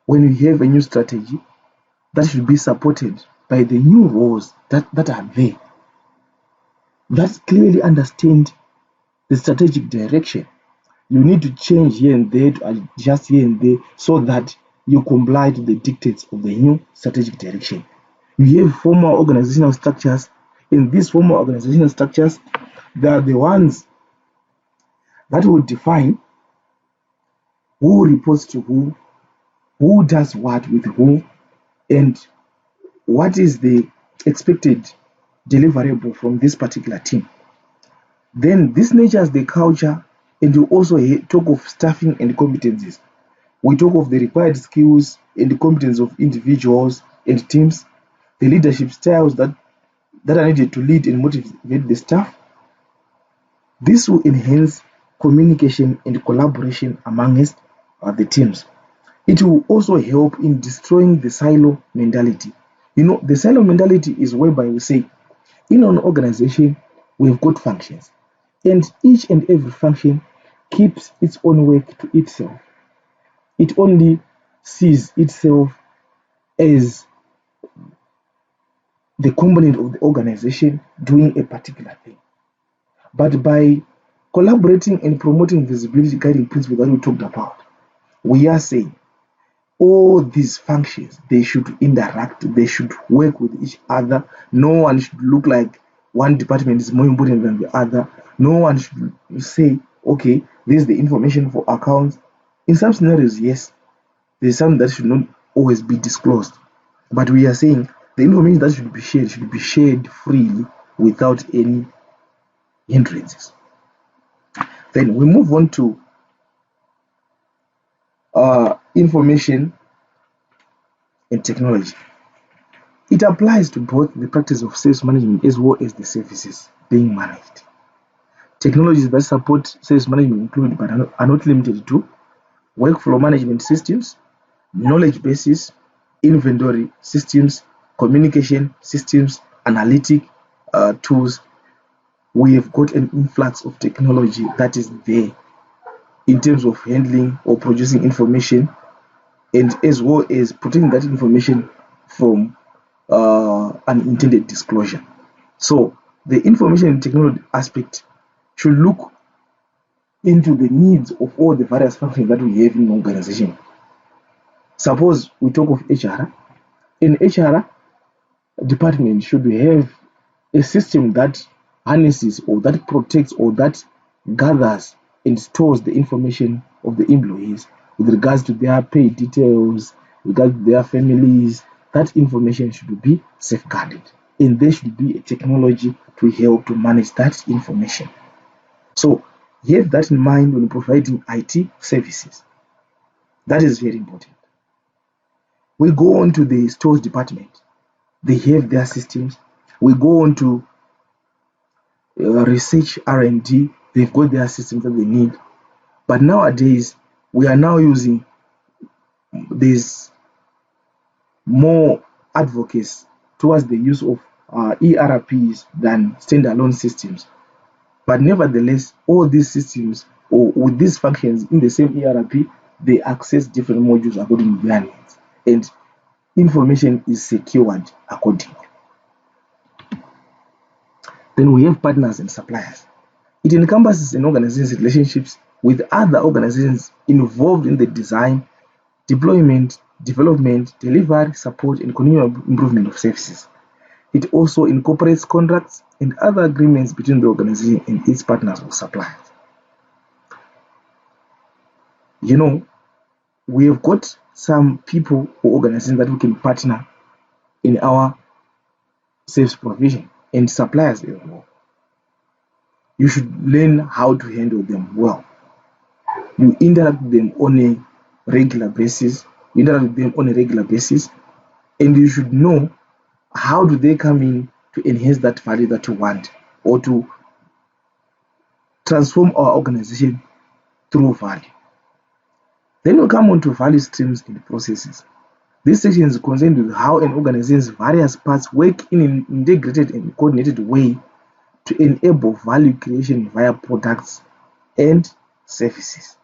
when you have a new strategy, that should be supported by the new roles that are there, that clearly understand the strategic direction. You need to change here and there, to adjust here and there, so that you comply to the dictates of the new strategic direction. You have formal organizational structures. In these formal organizational structures, they are the ones that will define who reports to who does what with who, and what is the expected deliverable from this particular team. Then this nurtures the culture, and you also talk of staffing and competencies. We talk of the required skills and the competence of individuals and teams, the leadership styles that are needed to lead and motivate the staff. This will enhance communication and collaboration amongst the teams. It will also help in destroying the silo mentality. The silo mentality is whereby we say, in an organization, we've got functions, and each and every function keeps its own work to itself. It only sees itself as the component of the organization doing a particular thing. But by collaborating and promoting visibility guiding principle that we talked about, we are saying all these functions, they should interact, they should work with each other. No one should look like one department is more important than the other. No one should say, okay, this is the information for accounts. In some scenarios, yes, there's some that should not always be disclosed. But we are saying the information that should be shared freely without any hindrances. Then we move on to information and technology. It applies to both the practice of sales management as well as the services being managed. Technologies that support sales management include, but are not limited to, workflow management systems, knowledge bases, inventory systems, communication systems, analytic tools. We have got an influx of technology that is there in terms of handling or producing information, and as well as protecting that information from unintended disclosure. So the information and technology aspect should look into the needs of all the various functions that we have in an organization. Suppose we talk of HR. In HR department should have a system that harnesses or that protects or that gathers and stores the information of the employees with regards to their pay details, with regard to their families. That information should be safeguarded, and there should be a technology to help to manage that information. So have that in mind when providing IT services. That is very important. We go on to the stores department. They have their systems. We go on to research R&D. They've got their systems that they need. But nowadays, we are now using these more advocates towards the use of ERPs than standalone systems. But nevertheless, all these systems or with these functions in the same ERP, they access different modules according to their needs, and information is secured accordingly. Then we have partners and suppliers. It encompasses an organization's relationships with other organizations involved in the design, deployment, development, delivery, support, and continual improvement of services. It also incorporates contracts and other agreements between the organization and its partners or suppliers. We have got some people or organizations that we can partner in our service provision and suppliers as well. You should learn how to handle them well. You interact with them on a regular basis. And you should know how do they come in to enhance that value that you want, or to transform our organization through value. Then we'll come on to value streams and processes. This section is concerned with how an organization's various parts work in an integrated and coordinated way to enable value creation via products and services.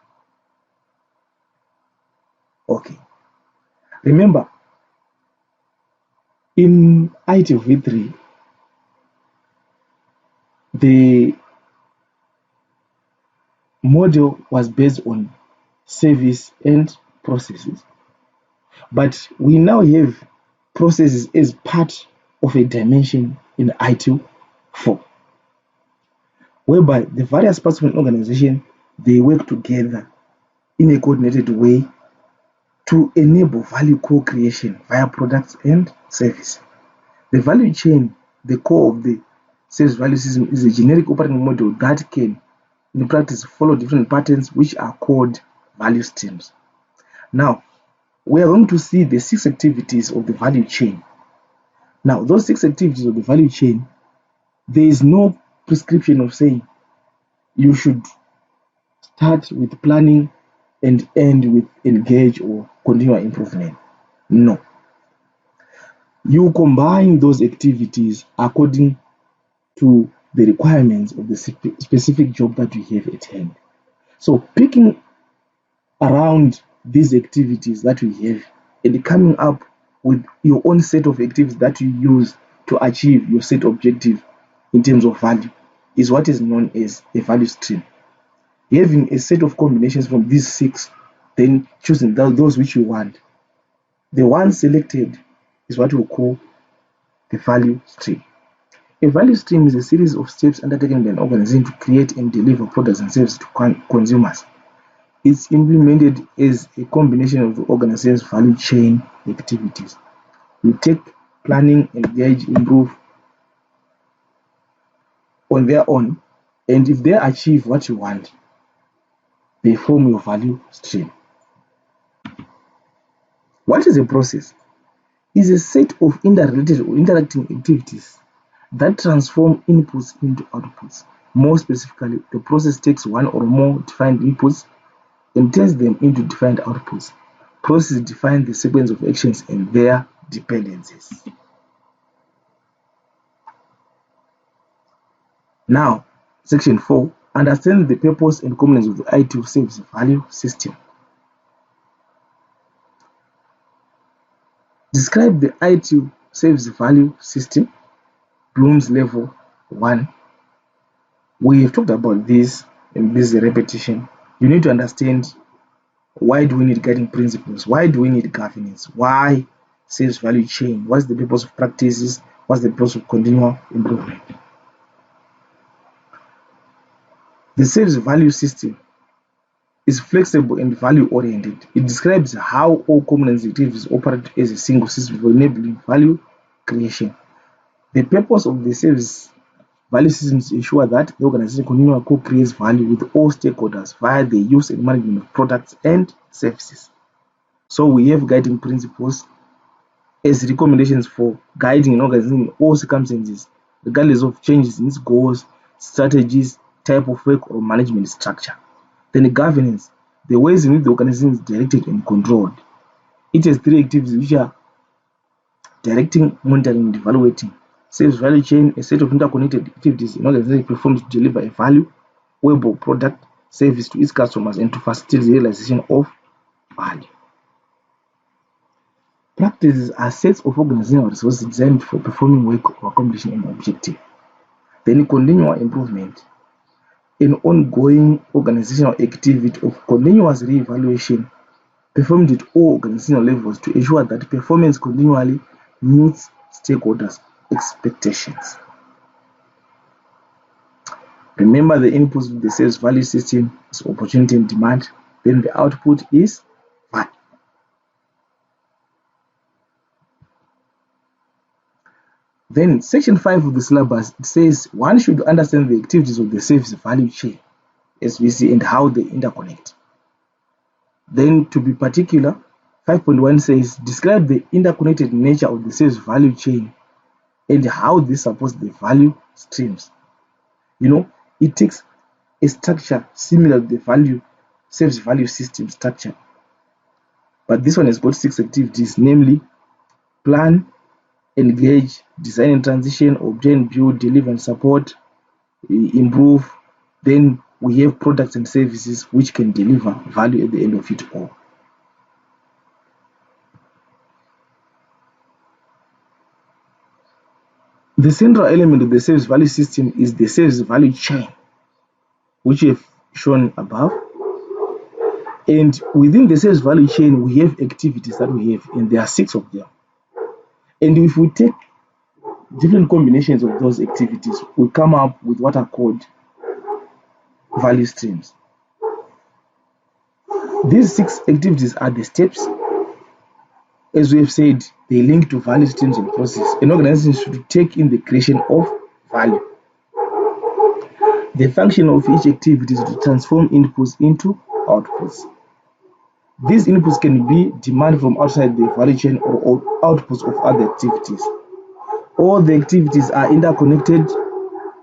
Okay. Remember, in ITIL V3, the model was based on service and processes. But we now have processes as part of a dimension in ITIL 4, whereby the various parts of an organization, they work together in a coordinated way to enable value co-creation via products and service. The value chain, the core of the sales value system, is a generic operating model that can, in practice, follow different patterns which are called value streams. Now, we are going to see the 6 activities of the value chain. Now, those 6 activities of the value chain, there is no prescription of saying you should start with planning and end with engage or continual improvement. No. You combine those activities according to the requirements of the specific job that you have at hand. So picking around these activities that we have and coming up with your own set of activities that you use to achieve your set objective in terms of value is what is known as a value stream. Having a set of combinations from these 6, then choosing those which you want. The one selected is what we call the value stream. A value stream is a series of steps undertaken by an organization to create and deliver products and services to consumers. It's implemented as a combination of the organization's value chain activities. You take planning, engage, improve on their own, and if they achieve what you want, they form your value stream. What is a process? It's a set of interrelated or interacting activities that transform inputs into outputs. More specifically, the process takes one or more defined inputs and turns them into defined outputs. Processes define the sequence of actions and their dependencies. Now, section 4, understand the purpose and components of the ITIL service value system. Describe the ITIL service value system, Bloom's level 1. We have talked about this, and this is a repetition. You need to understand, why do we need guiding principles? Why do we need governance? Why sales value chain? What's the purpose of practices? What's the purpose of continual improvement? The sales value system is flexible and value oriented. It describes how all components activities operate as a single system for enabling value creation. The purpose of the service value system is to ensure that the organization continually co-creates value with all stakeholders via the use and management of products and services. So we have guiding principles as recommendations for guiding an organization in all circumstances, regardless of changes in its goals, strategies, type of work, or management structure. Then the governance, the ways in which the organization is directed and controlled. It has 3 activities which are directing, monitoring, and evaluating. Sales value chain, a set of interconnected activities an organization performs to deliver a valuable product, service to its customers and to facilitate the realization of value. Practices are sets of organizational resources designed for performing work or accomplishing an objective. Then continual improvement, an ongoing organizational activity of continuous re-evaluation performed at all organizational levels to ensure that performance continually meets stakeholders' expectations. Remember, the inputs of the sales value system is opportunity and demand, then the output is value. Then section 5 of the syllabus, it says one should understand the activities of the service value chain, SVC, and how they interconnect. Then, to be particular, 5.1 says describe the interconnected nature of the service value chain and how this supports the value streams. It takes a structure similar to the service value system structure, but this one has got 6 activities, namely plan, engage, design and transition, obtain, build, deliver and support, improve. Then we have products and services which can deliver value at the end of it all. The central element of the service value system is the service value chain, which we have shown above. And within the service value chain, we have activities that we have, and there are 6 of them. And if we take different combinations of those activities, we come up with what are called value streams. These 6 activities are the steps. As we have said, they link to value streams and process. An organization should take in the creation of value. The function of each activity is to transform inputs into outputs. These inputs can be demand from outside the value chain or outputs of other activities. All the activities are interconnected.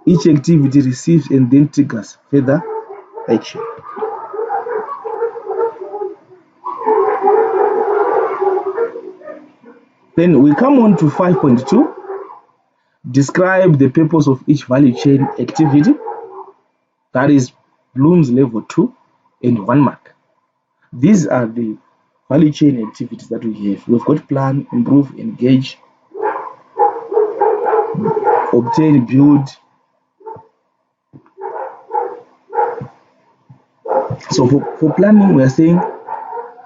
Each activity receives and then triggers further action. Then we come on to 5.2. Describe the purpose of each value chain activity. That is Bloom's level 2 and 1 mark. These are the value chain activities that we have. We've got plan, improve, engage, obtain, build. So for planning, we are saying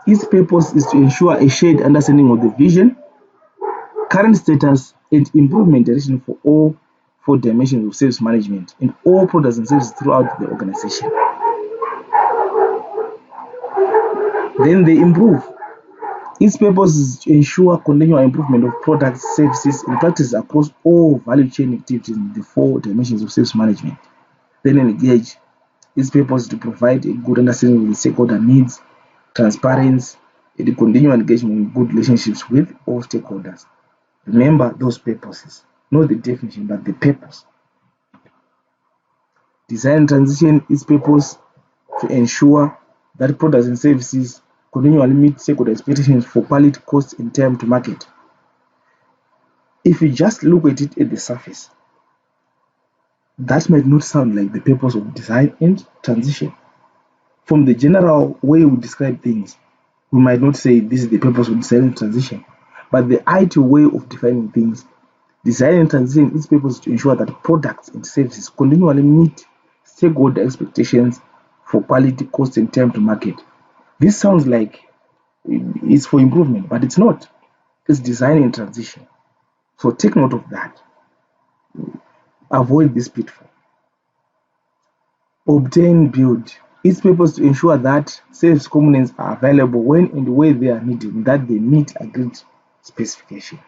its purpose is to ensure a shared understanding of the vision, current status, and improvement direction for all 4 dimensions of sales management in all products and services throughout the organization. Then they improve. Its purpose is to ensure continual improvement of products, services, and practices across all value chain activities in the 4 dimensions of sales management. Then engage. Its purpose is to provide a good understanding of the stakeholder needs, transparency, and the continual engagement in good relationships with all stakeholders. Remember those purposes, not the definition, but the purpose. Design transition, its purpose to ensure that products and services continually meet stakeholder expectations for quality, cost, and time to market. If you just look at it at the surface, that might not sound like the purpose of design and transition. From the general way we describe things, we might not say this is the purpose of design and transition. But the ITIL way of defining things, design and transition, its purpose is to ensure that products and services continually meet stakeholder expectations for quality, cost, and time to market. This sounds like it's for improvement, but it's not. It's design and transition. So take note of that. Avoid this pitfall. Obtain, build. Its purpose is to ensure that service components are available when and where they are needed, and that they meet agreed specifications.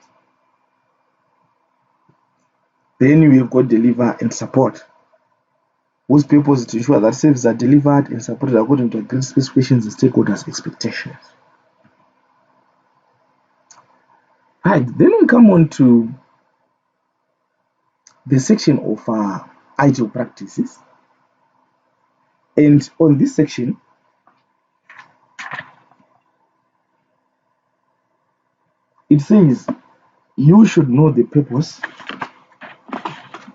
Then we have got deliver and support, whose purpose is to ensure that services are delivered and supported according to agreed specifications and stakeholders' expectations. Right, then we come on to the section of ITIL practices. And on this section, it says you should know the purpose.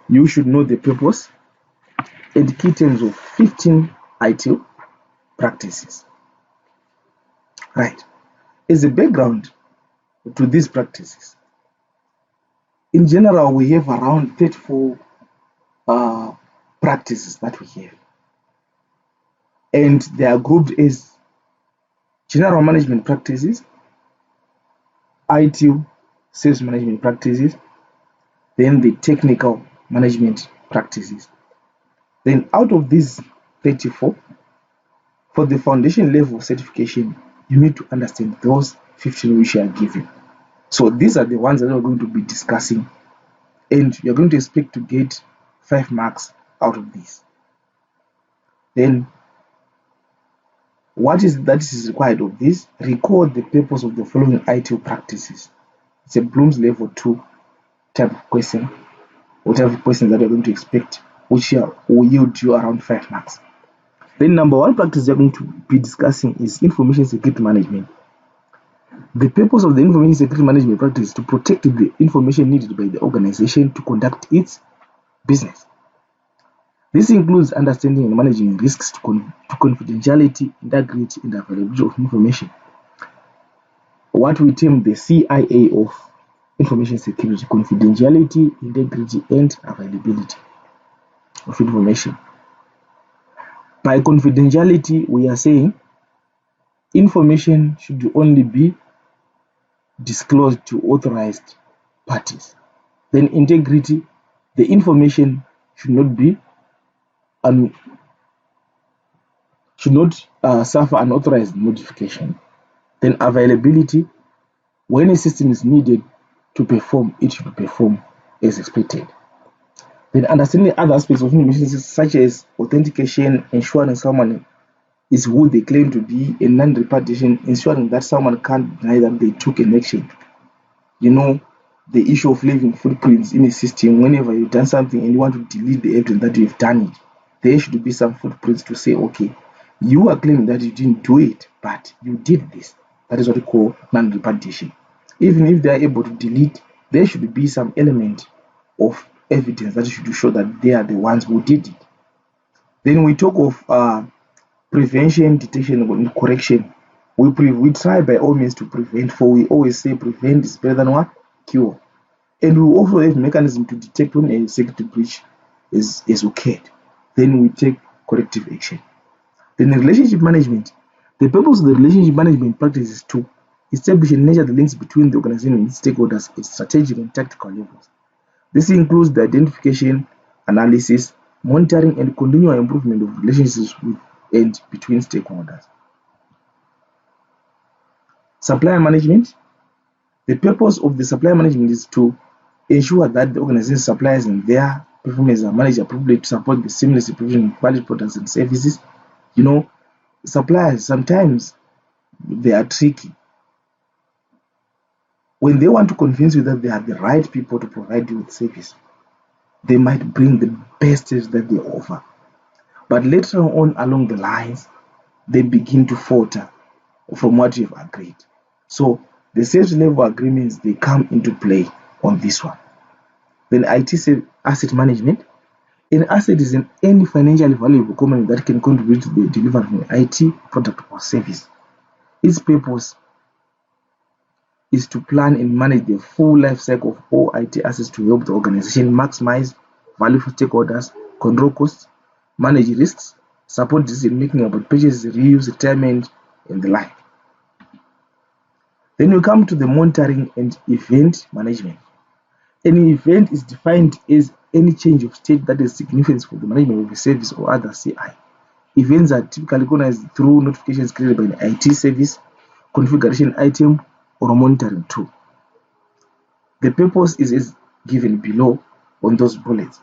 You should know the purpose and key terms of 15 ITIL practices. Right. As a background to these practices, in general, we have around 34 practices that we have. And they are grouped as general management practices, ITIL sales management practices, then the technical management practices. Then out of these 34, for the foundation level certification, you need to understand those 15 which are given. So these are the ones that we're going to be discussing and you're going to expect to get 5 marks out of this. Then what is that is required of this? Record the purpose of the following ITIL practices. It's a Bloom's level 2 type of question, or type of questions that you're going to expect, which will yield you around 5 marks. Then number 1 practice you're going to be discussing is information security management. The purpose of the information security management practice is to protect the information needed by the organization to conduct its business. This includes understanding and managing risks to confidentiality, integrity, and availability of information. What we term the CIA of information security: confidentiality, integrity, and availability of information. By confidentiality, we are saying information should only be disclosed to authorized parties. Then integrity, the information should not suffer unauthorized modification. Then availability, when a system is needed to perform, it should perform as expected. Then understanding other aspects of information such as authentication, ensuring someone is who they claim to be, and non-repudiation, ensuring that someone can't deny that they took an action. The issue of leaving footprints in a system. Whenever you've done something and you want to delete the evidence that you've done it, there should be some footprints to say, okay, you are claiming that you didn't do it, but you did this. That is what we call non-repudiation. Even if they are able to delete, there should be some element of evidence that should show that they are the ones who did it. Then we talk of prevention, detection, and correction. We try by all means to prevent, for we always say prevent is better than what? Cure. And we also have mechanism to detect when a security breach is occurred. Then we take corrective action. Then relationship management. The purpose of the relationship management practice is to establish and nurture the links between the organization and its stakeholders at strategic and tactical levels. This includes the identification, analysis, monitoring, and continual improvement of relationships with and between stakeholders. Supplier management. The purpose of the supplier management is to ensure that the organization's suppliers and their performance are managed appropriately to support the seamless provision of quality products and services. Suppliers, sometimes they are tricky. When they want to convince you that they are the right people to provide you with service, they might bring the best service that they offer. But later on along the lines, they begin to falter from what you've agreed. So the service level agreements, they come into play on this one. Then IT asset management. An asset is any financially valuable commodity that can contribute to the delivery of an IT product or service. Its purpose is to plan and manage the full life cycle of all IT assets to help the organization maximize value for stakeholders, control costs, manage risks, support decision making about purchases, reuse, retirement, and the like. Then we come to the monitoring and event management. An event is defined as any change of state that is significant for the management of a service or other CI. Events are typically recognized through notifications created by an IT service, configuration item, or a monitoring tool. The purpose is as given below on those bullets.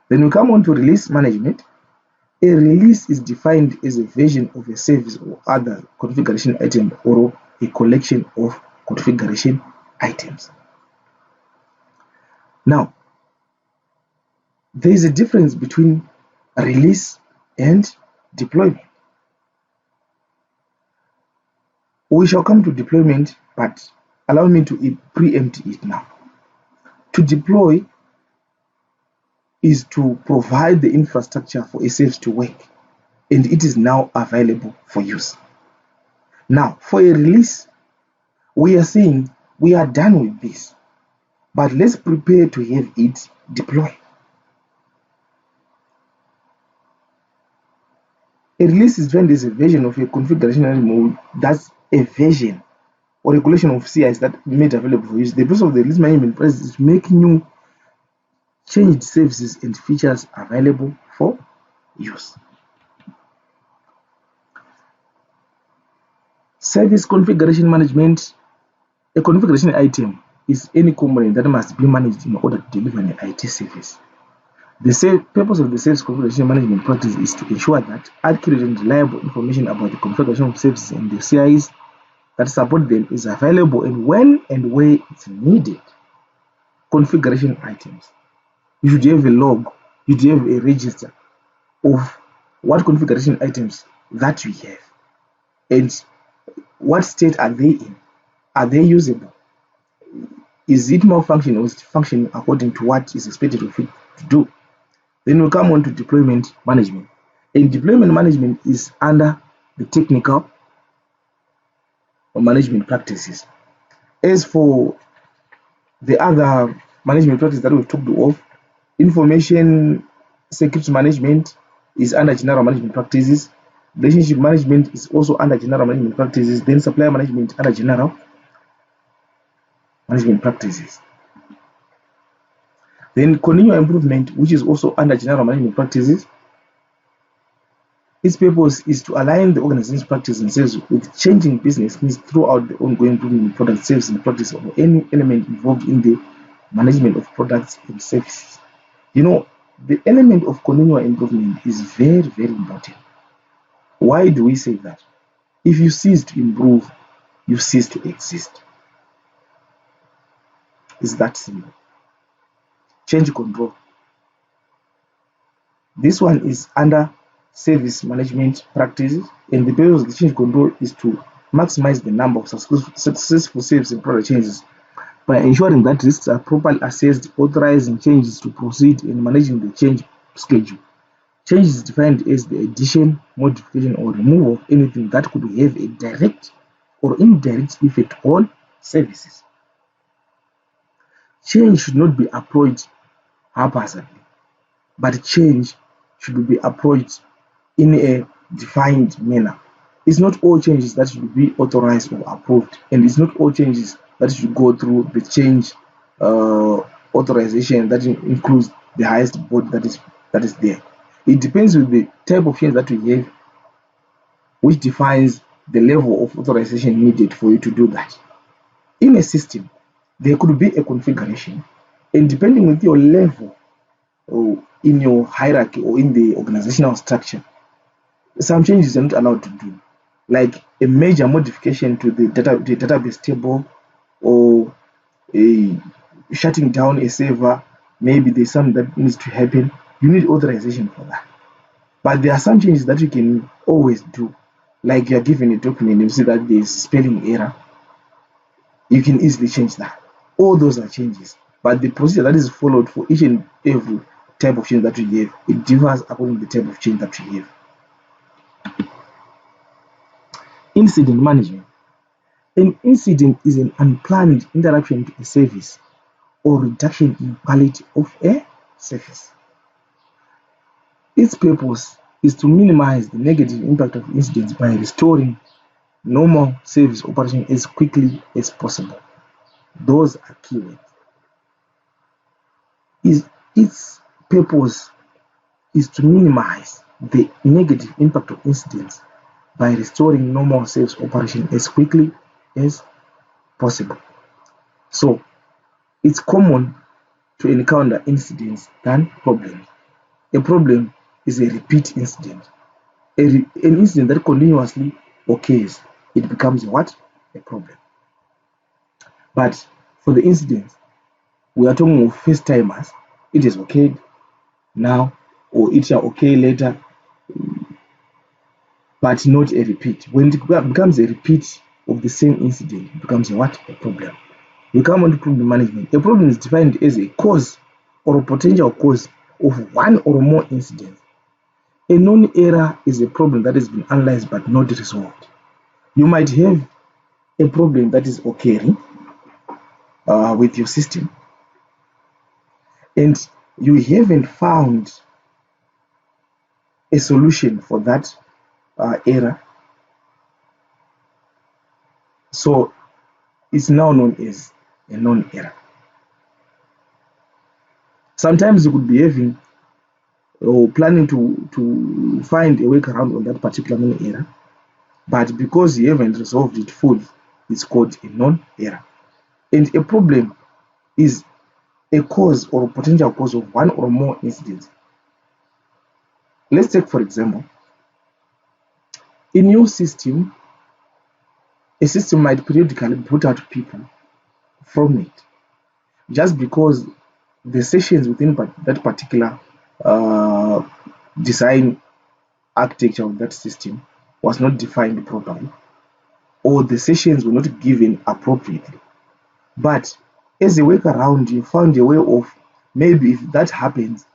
Then we come on to release management. A release is defined as a version of a service or other configuration item or a collection of configuration items. Now, there is a difference between release and deployment. We shall come to deployment, but allow me to preempt it now. To deploy is to provide the infrastructure for a service to work, and it is now available for use. Now, for a release, we are saying we are done with this, but let's prepare to have it deploy. A release is when there's a version of a configuration mode, that's a version or a collection of CIs that made available for use. The purpose of the release management process is making new changed services and features available for use. Service configuration management. A configuration item is any component that must be managed in order to deliver an IT service. The purpose of the service configuration management practice is to ensure that accurate and reliable information about the configuration of services and the CIs that support them is available and when and where it's needed. Configuration items. You should have a log, you should have a register of what configuration items that you have and what state are they in. Are they usable? Is it malfunctioning or is it functioning according to what is expected of it to do? Then we come on to deployment management. And deployment management is under the technical management practices. As for the other management practices that we've talked of, information security management is under general management practices. Relationship management is also under general management practices. Then supplier management under general management practices. Then continuous improvement, which is also under general management practices. Its purpose is to align the organization's practice and services with changing business needs throughout the ongoing improvement in product, service, and practice of any element involved in the management of products and services. You know, the element of continuous improvement is very, very important. Why do we say that? If you cease to improve, you cease to exist. It's that simple. Change control. This one is under service management practices, and the purpose of the change control is to maximize the number of successful service and product changes by ensuring that risks are properly assessed, authorizing changes to proceed, and managing the change schedule. Change is defined as the addition, modification, or removal of anything that could have a direct or indirect effect on services. Change should not be approached haphazardly, but change should be approached in a defined manner. It's not all changes that should be authorized or approved, and it's not all changes that should go through the change authorization that includes the highest board that is there. It depends with the type of change that we have, which defines the level of authorization needed for you to do that. In a system, there could be a configuration, and depending with your level or in your hierarchy or in the organizational structure, some changes are not allowed to do, like a major modification to the database table or a shutting down a server. Maybe there's something that needs to happen. You need authorization for that. But there are some changes that you can always do, like you're given a document and you see that there's spelling error. You can easily change that. All those are changes, but the procedure that is followed for each and every type of change that you have, it differs according to the type of change that you have. Incident management. An incident is an unplanned interruption to a service or reduction in quality of a service. Its purpose is to minimize the negative impact of incidents by restoring normal service operation as quickly as possible. Those are keywords. Its purpose is to minimize the negative impact of incidents by restoring normal service operation as quickly as possible. So it's common to encounter incidents than problems. A problem is a repeat incident. An incident that continuously occurs, it becomes what? A problem. But for the incidents, we are talking of first timers. It is occurred now or it shall occur later, but not a repeat. When it becomes a repeat of the same incident, it becomes a what? A problem. We come on to problem management. A problem is defined as a cause or a potential cause of one or more incidents. A known error is a problem that has been analyzed but not resolved. You might have a problem that is occurring with your system, and you haven't found a solution for that error. So it's now known as a known error. Sometimes you could be having or planning to find a workaround on that particular known error, but because you haven't resolved it fully, it's called a known error. And a problem is a cause or a potential cause of one or more incidents. Let's take, for example, in your system, a system might periodically put out people from it just because the sessions within that particular uh, design architecture of that system was not defined properly, or the sessions were not given appropriately. But as a workaround, you found a way of, maybe if that happens,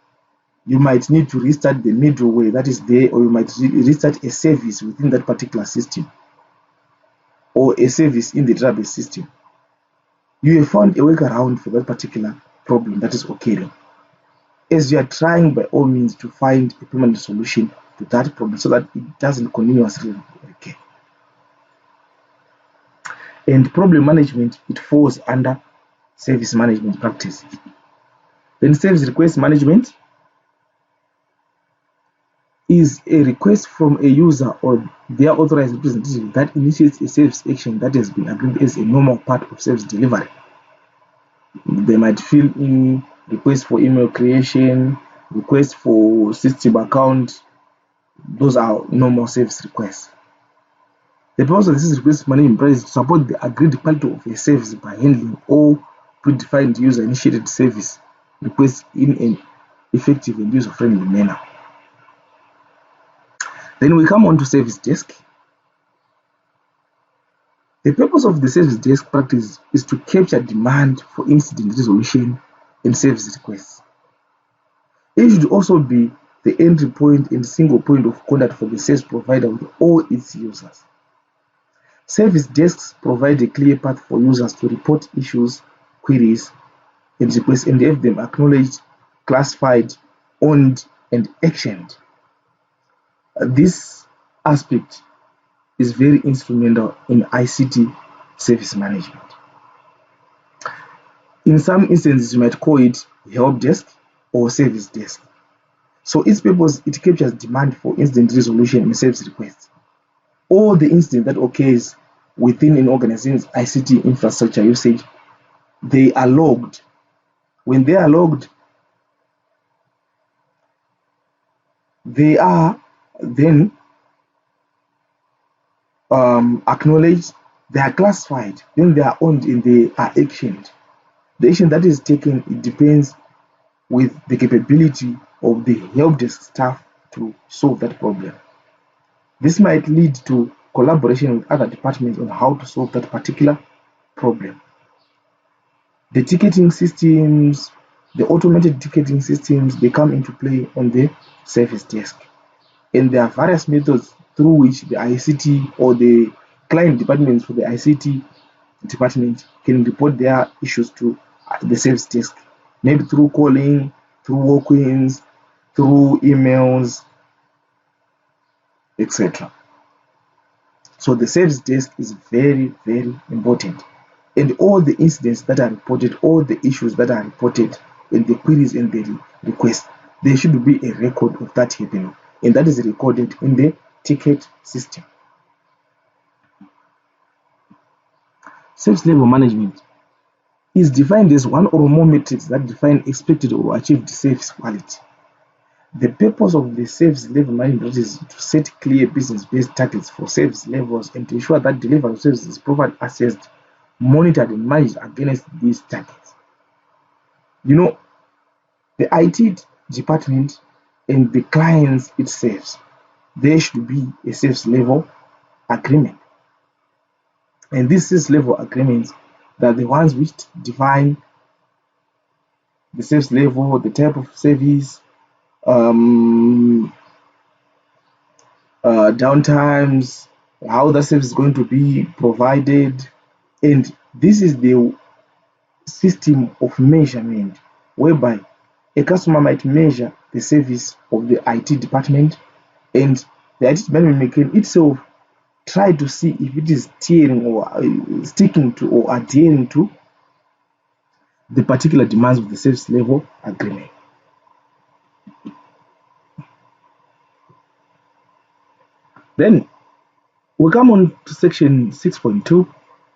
you might need to restart the middleware that is there, or you might restart a service within that particular system, or a service in the database system. You have found a workaround for that particular problem that is occurring, as you are trying by all means to find a permanent solution to that problem so that it doesn't continuously recur. And problem management, it falls under service management practice. Then service request management is a request from a user or their authorized representative that initiates a service action that has been agreed as a normal part of service delivery. They might fill in requests for email creation, requests for system account. Those are normal service requests. The purpose of this request management is to support the agreed quality of a service by handling all predefined user-initiated service requests in an effective and user-friendly manner. Then we come on to service desk. The purpose of the service desk practice is to capture demand for incident resolution and service requests. It should also be the entry point and single point of contact for the service provider with all its users. Service desks provide a clear path for users to report issues, queries, and requests, and have them acknowledged, classified, owned, and actioned. This aspect is very instrumental in ICT service management. In some instances, you might call it help desk or service desk. So its purpose, it captures demand for instant resolution and service requests. All the incident that occurs within an organization's ICT infrastructure usage, they are logged. When they are logged, they are then acknowledged, they are classified, then they are owned, and they are actioned. The action that is taken, it depends with the capability of the help desk staff to solve that problem. This might lead to collaboration with other departments on how to solve that particular problem. The ticketing systems, the automated ticketing systems, they come into play on the service desk. And there are various methods through which the ICT or the client departments for the ICT department can report their issues to the service desk, maybe through calling, through walk-ins, through emails, etc. So the service desk is very, very important. And all the incidents that are reported, all the issues that are reported, and the queries and the requests, there should be a record of that happening. And that is recorded in the ticket system. Service level management is defined as one or more metrics that define expected or achieved service quality. The purpose of the service level management is to set clear business-based targets for service levels and to ensure that delivery of services is properly assessed, monitored, and managed against these targets. You know, the IT department and the clients it serves, there should be a service level agreement. And these service level agreements are the ones which define the service level, the type of service, downtimes, how the service is going to be provided. And this is the system of measurement whereby a customer might measure the service of the IT department, and the IT department can itself try to see if it is adhering or sticking to or adhering to the particular demands of the service level agreement. Then we come on to section 6.2,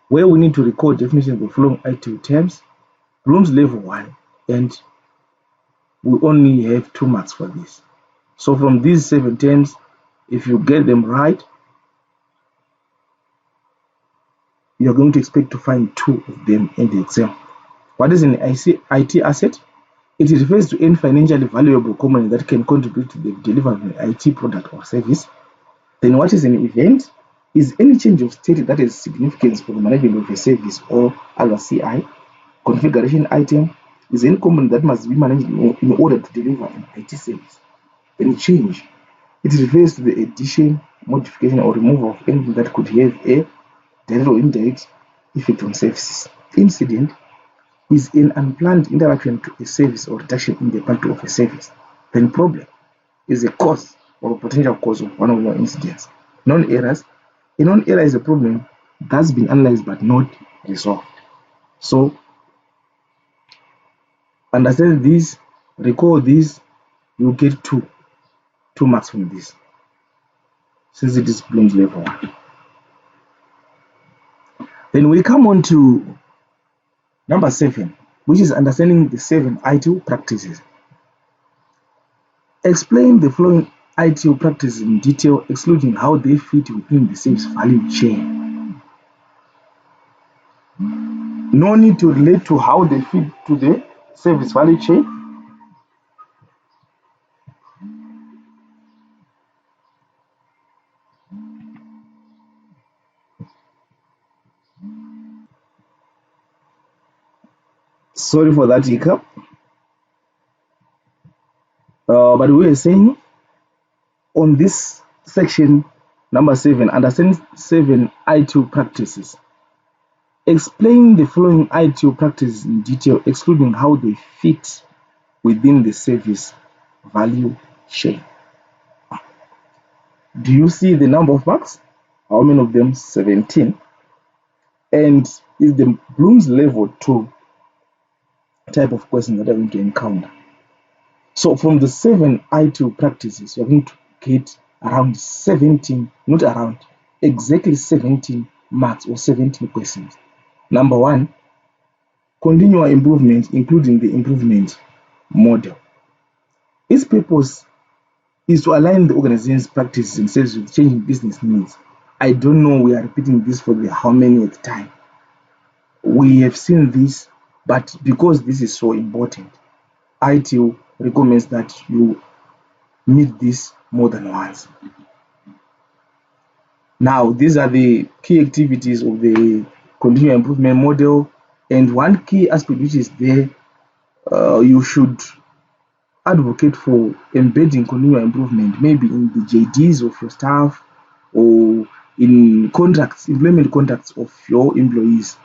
where we need to record definitions of the following ITIL terms. Bloom's level 1, and we only have 2 marks for this. So from these 7 terms, if you get them right, you're going to expect to find 2 of them in the exam. What is an IT asset? It refers to any financially valuable component that can contribute to the delivery of an IT product or service. Then what is an event? Is any change of state that has significance for the management of a service or other CI. Configuration item is any component that must be managed in order to deliver an IT service. Then change. It refers to the addition, modification, or removal of anything that could have a direct or indirect effect on services. Incident is an unplanned interruption to a service or reduction in the quality of a service. Then problem is a cause or a potential cause of one or more incidents. Non-errors. A non-error is a problem that's been analyzed but not resolved. So understand this, recall this, you get two marks from this, since it is Bloom's level 1. Then we come on to number 7, which is understanding the 7 ITIL practices. Explain the following ITIL practices in detail, excluding how they fit within the service value chain. No need to relate to how they fit to the service value chain. Sorry for that hiccup. But we were saying on this section, number 7, understand 7 ITIL practices. Explain the following ITIL practices in detail, excluding how they fit within the service value chain. Do you see the number of marks? How many of them? 17. And is the Bloom's level 2 type of question that I'm going to encounter. So from the 7 ITIL practices, you're going to get around 17, not around, exactly 17 marks or 17 questions. Number 1, continual improvement, including the improvement model. Its purpose is to align the organization's practices and services with changing business needs. I don't know, we are repeating this for the how many at time. We have seen this, but because this is so important, ITIL recommends that you meet this more than once. Now, these are the key activities of the continuous improvement model, and one key aspect which is there, you should advocate for embedding continuous improvement, maybe in the JDs of your staff or in contracts, employment contracts of your employees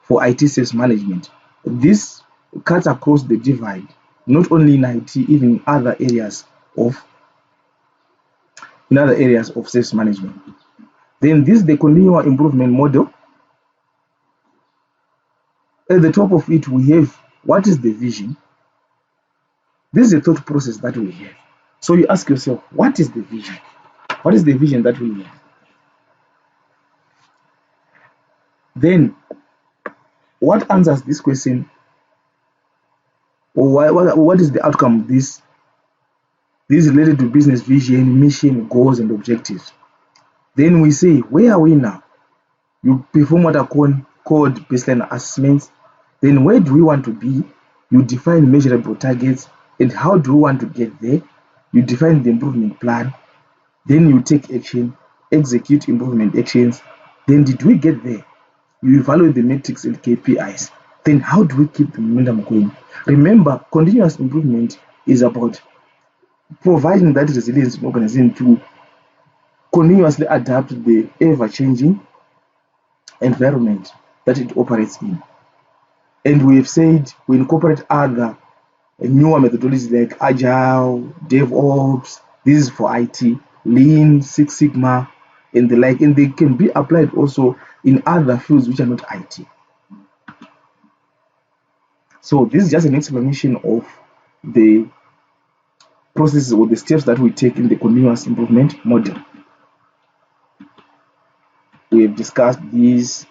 for IT sales management. This cuts across the divide, not only in IT, even in other areas of sales management. Then this is the continuous improvement model. At the top of it, we have what is the vision. This is the thought process that we have. So you ask yourself, what is the vision? What is the vision that we have? Then, what answers this question? Or what is the outcome of this? This is related to business vision, mission, goals, and objectives. Then we say, where are we now? You perform what are called baseline assessments. Then where do we want to be? You define measurable targets. And how do we want to get there? You define the improvement plan. Then you take action, execute improvement actions. Then did we get there? You evaluate the metrics and KPIs. Then how do we keep the momentum going? Remember, continuous improvement is about providing that resilience in organization to continuously adapt to the ever-changing environment that it operates in. And we have said we incorporate other newer methodologies like Agile, DevOps. This is for IT, Lean, Six Sigma, and the like. And they can be applied also in other fields which are not IT. So this is just an explanation of the processes or the steps that we take in the continuous improvement model. We have discussed these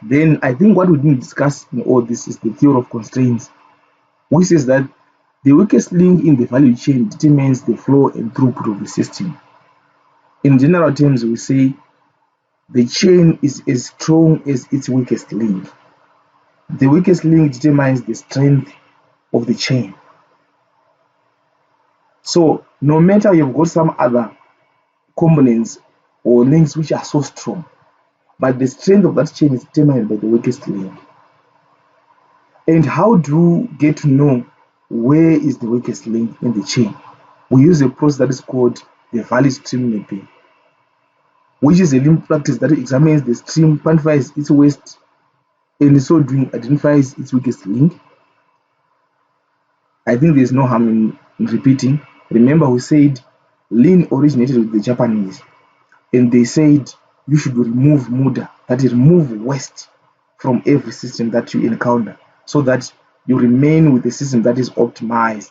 Then I think what we didn't discuss in all this is the theory of constraints, which says that the weakest link in the value chain determines the flow and throughput of the system. In general terms, we say the chain is as strong as its weakest link. The weakest link determines the strength of the chain. So no matter you've got some other components or links which are so strong, but the strength of that chain is determined by the weakest link. And how do you get to know where is the weakest link in the chain? We use a process that is called the value stream mapping, which is a link practice that examines the stream, quantifies its waste, and in so doing identifies its weakest link. I think there's no harm in repeating. Remember, we said lean originated with the Japanese, and they said you should remove muda, that is, remove waste from every system that you encounter, so that you remain with a system that is optimized.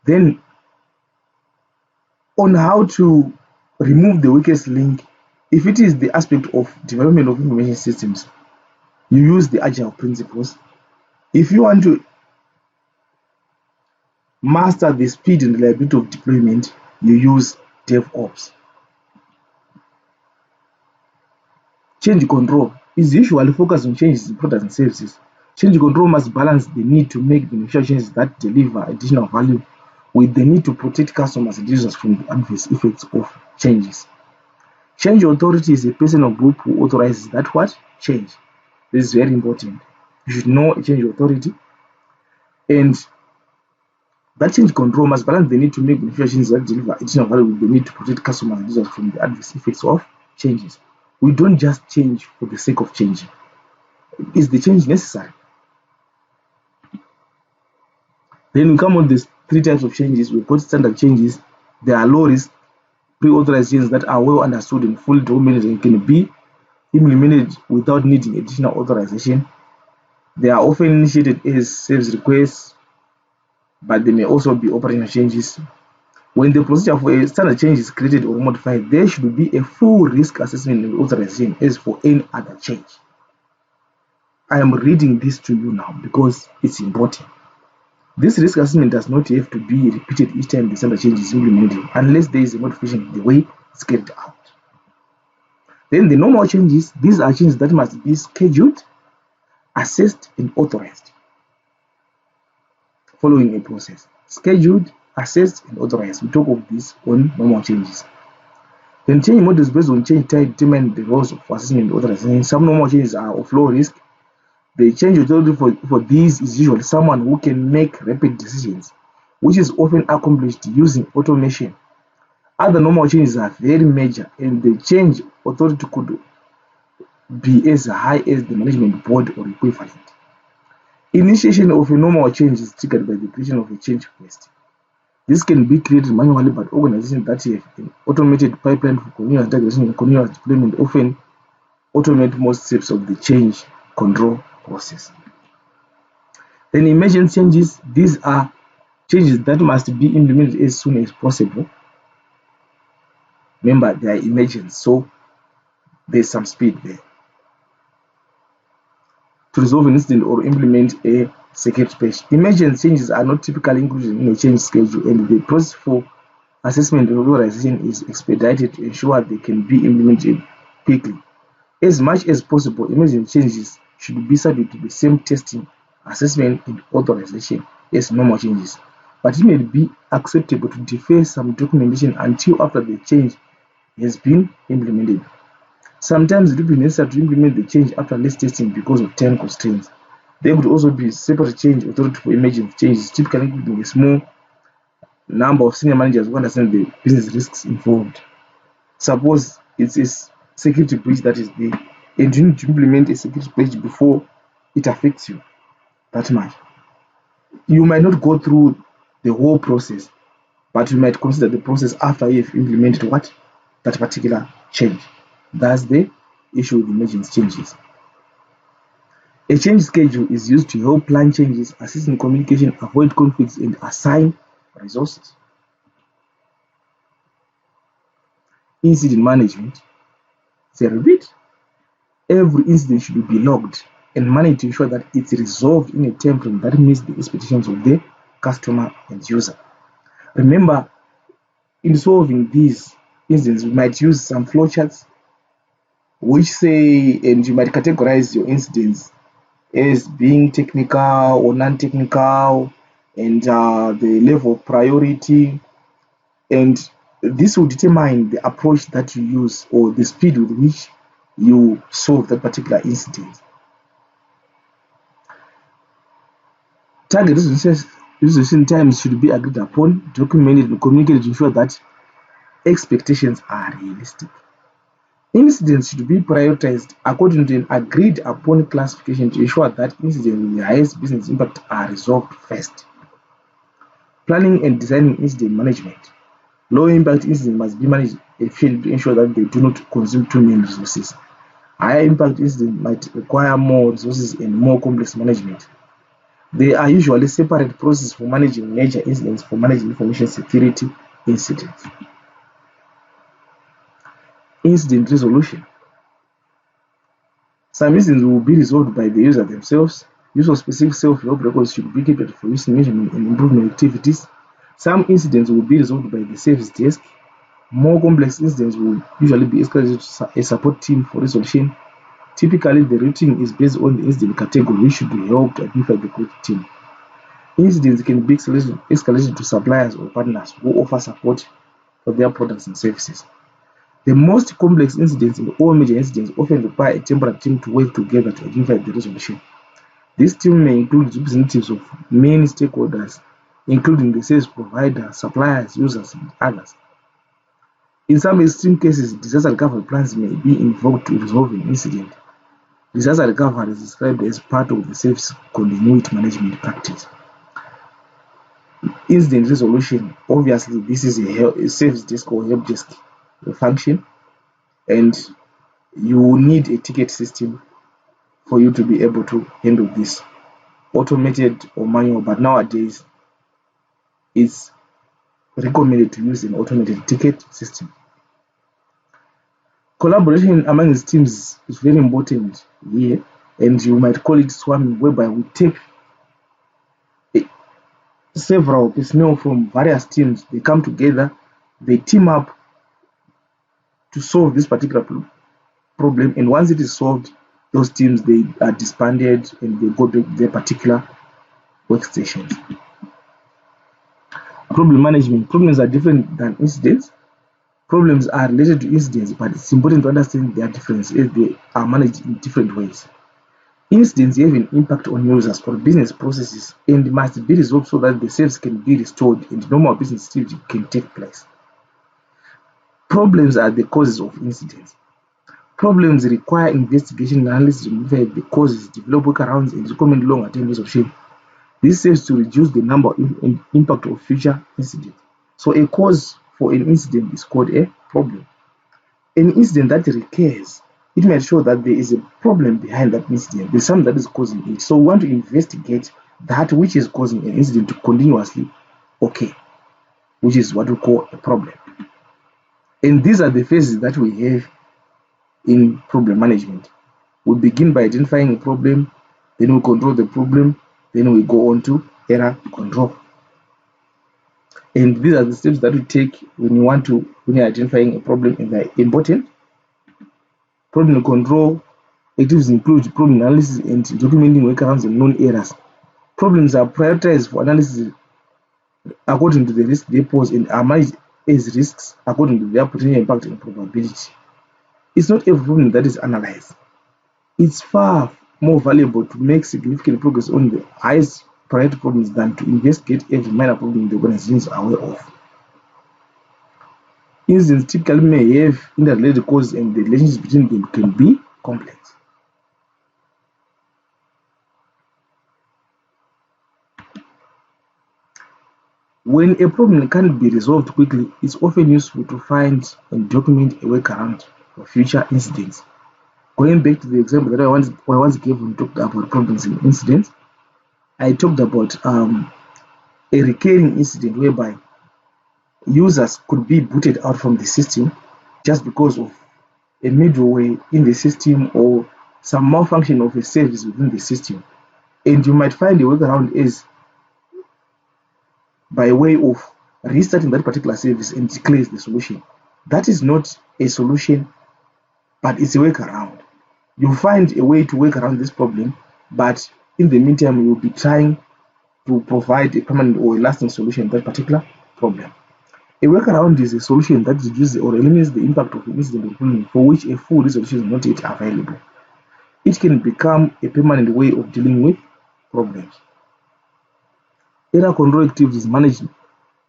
Then, on how to remove the weakest link, if it is the aspect of development of information systems, you use the agile principles. If you want to master the speed and reliability of deployment, you use DevOps. Change control is usually focused on changes in products and services. Change control must balance the need to make beneficial changes that deliver additional value with the need to protect customers and users from the adverse effects of changes. Change authority is a person or group who authorizes that what? Change. This is very important. You should know a change authority, and that change control must balance the need to make beneficial changes that deliver additional value with the need to protect customers and users from the adverse effects of changes. We don't just change for the sake of changing. Is the change necessary? Then we come on these three types of changes. We've got standard changes. There are low risk, pre-authorized changes that are well understood and fully documented and can be implemented without needing additional authorization. They are often initiated as service requests, but they may also be operational changes. When the procedure for a standard change is created or modified, there should be a full risk assessment and authorization as for any other change. I am reading this to you now because it's important. This risk assessment does not have to be repeated each time the standard change is implemented unless there is a modification in the way it's carried out. Then the normal changes, these are changes that must be scheduled, assessed, and authorized following a process. Scheduled, assessed, and authorized. We talk of this on normal changes. Then change models based on change type determine the roles of assessment and authorization. Some normal changes are of low risk. The change authority for these is usually someone who can make rapid decisions, which is often accomplished using automation. Other normal changes are very major, and the change authority could be as high as the management board or equivalent. Initiation of a normal change is triggered by the creation of a change request. This can be created manually, but organizations that have an automated pipeline for continuous integration and continuous deployment often automate most steps of the change control process. Then emergent changes, these are changes that must be implemented as soon as possible. Remember, they are emergent, so there's some speed there. To resolve an incident or implement a security patch. Emergent changes are not typically included in a change schedule, and the process for assessment and authorization is expedited to ensure they can be implemented quickly. As much as possible, emergent changes should be subject to the same testing, assessment, and authorization as normal changes, but it may be acceptable to defer some documentation until after the change has been implemented. Sometimes it will be necessary to implement the change after less testing because of time constraints. There could also be separate change authority for emergent changes, typically including a small number of senior managers who understand the business risks involved. Suppose it's a security breach that is there, and you need to implement a security breach before it affects you that much. You might not go through the whole process, but you might consider the process after you've implemented what? That particular change. That's the issue with emergent changes. A change schedule is used to help plan changes, assist in communication, avoid conflicts, and assign resources. Incident management. Say repeat. every incident should be logged and managed to ensure that it's resolved in a time frame that meets the expectations of the customer and user. Remember, in solving these incidents, we might use some flowcharts which say, and you might categorize your incidents as being technical or non-technical, and the level of priority, and this will determine the approach that you use or the speed with which you solve that particular incident. Target resolution times should be agreed upon, documented, and communicated to ensure that expectations are realistic. Incidents should be prioritized according to an agreed upon classification to ensure that incidents with the highest business impact are resolved first. Planning and designing incident management. Low impact incidents must be managed efficiently to ensure that they do not consume too many resources. Higher impact incidents might require more resources and more complex management. There are usually separate processes for managing major incidents for managing information security incidents. Incident resolution. Some incidents will be resolved by the user themselves. Use of specific self-help records should be kept for risk management and improvement activities. Some incidents will be resolved by the service desk. More complex incidents will usually be escalated to a support team for resolution. Typically, the routing is based on the incident category, which should help to identify the correct team. Incidents can be escalated to suppliers or partners who offer support for their products and services. The most complex incidents and all major incidents often require a temporary team to work together to identify the resolution. This team may include representatives of many stakeholders, including the service provider, suppliers, users, and others. In some extreme cases, disaster recovery plans may be invoked to resolve an incident. Disaster recovery is described as part of the service continuity management practice. Incident resolution, obviously, this is a service desk or help desk function, and you need a ticket system for you to be able to handle this, automated or manual, but nowadays it's recommended to use an automated ticket system. Collaboration among the teams is very important here, and you might call it swarming, whereby we take several personnel from various teams, they come together, they team up to solve this particular problem, and once it is solved, those teams, they are disbanded and they go to their particular workstations. Problem management. Problems are different than incidents. Problems are related to incidents, but it's important to understand their difference as they are managed in different ways. Incidents have an impact on users or business processes and must be resolved so that the service can be restored and normal business activity can take place. Problems are the causes of incidents. Problems require investigation, analysis, to identify the causes, develop workarounds, and recommend long-term resolution. This serves to reduce the number and impact of future incidents. So a cause for an incident is called a problem. An incident that recurs, it might show that there is a problem behind that incident. There's something that is causing it. So we want to investigate that which is causing an incident to continuously occur, which is what we call a problem. And these are the phases that we have in problem management. We begin by identifying a problem, then we control the problem, then we go on to error control. And these are the steps that we take when you're identifying a problem, and they're important. Problem control activities include problem analysis and documenting workarounds and known errors. Problems are prioritized for analysis according to the risk they pose and are managed as risks according to their potential impact and probability. It's not every problem that is analyzed. It's far more valuable to make significant progress on the highest priority problems than to investigate every minor problem the organization is aware of. Incidents typically may have interrelated causes, and the relationships between them can be complex. When a problem can't be resolved quickly, it's often useful to find and document a workaround for future incidents. Going back to the example that I once gave when we talked about problems and incidents, I talked about a recurring incident whereby users could be booted out from the system just because of a middleware in the system or some malfunction of a service within the system, and you might find a workaround is by way of restarting that particular service and declares the solution. That is not a solution, but it's a workaround. You find a way to work around this problem, but in the meantime, you will be trying to provide a permanent or a lasting solution to that particular problem. A workaround is a solution that reduces or eliminates the impact of an incident or problem for which a full resolution is not yet available. It can become a permanent way of dealing with problems. Error control activities manage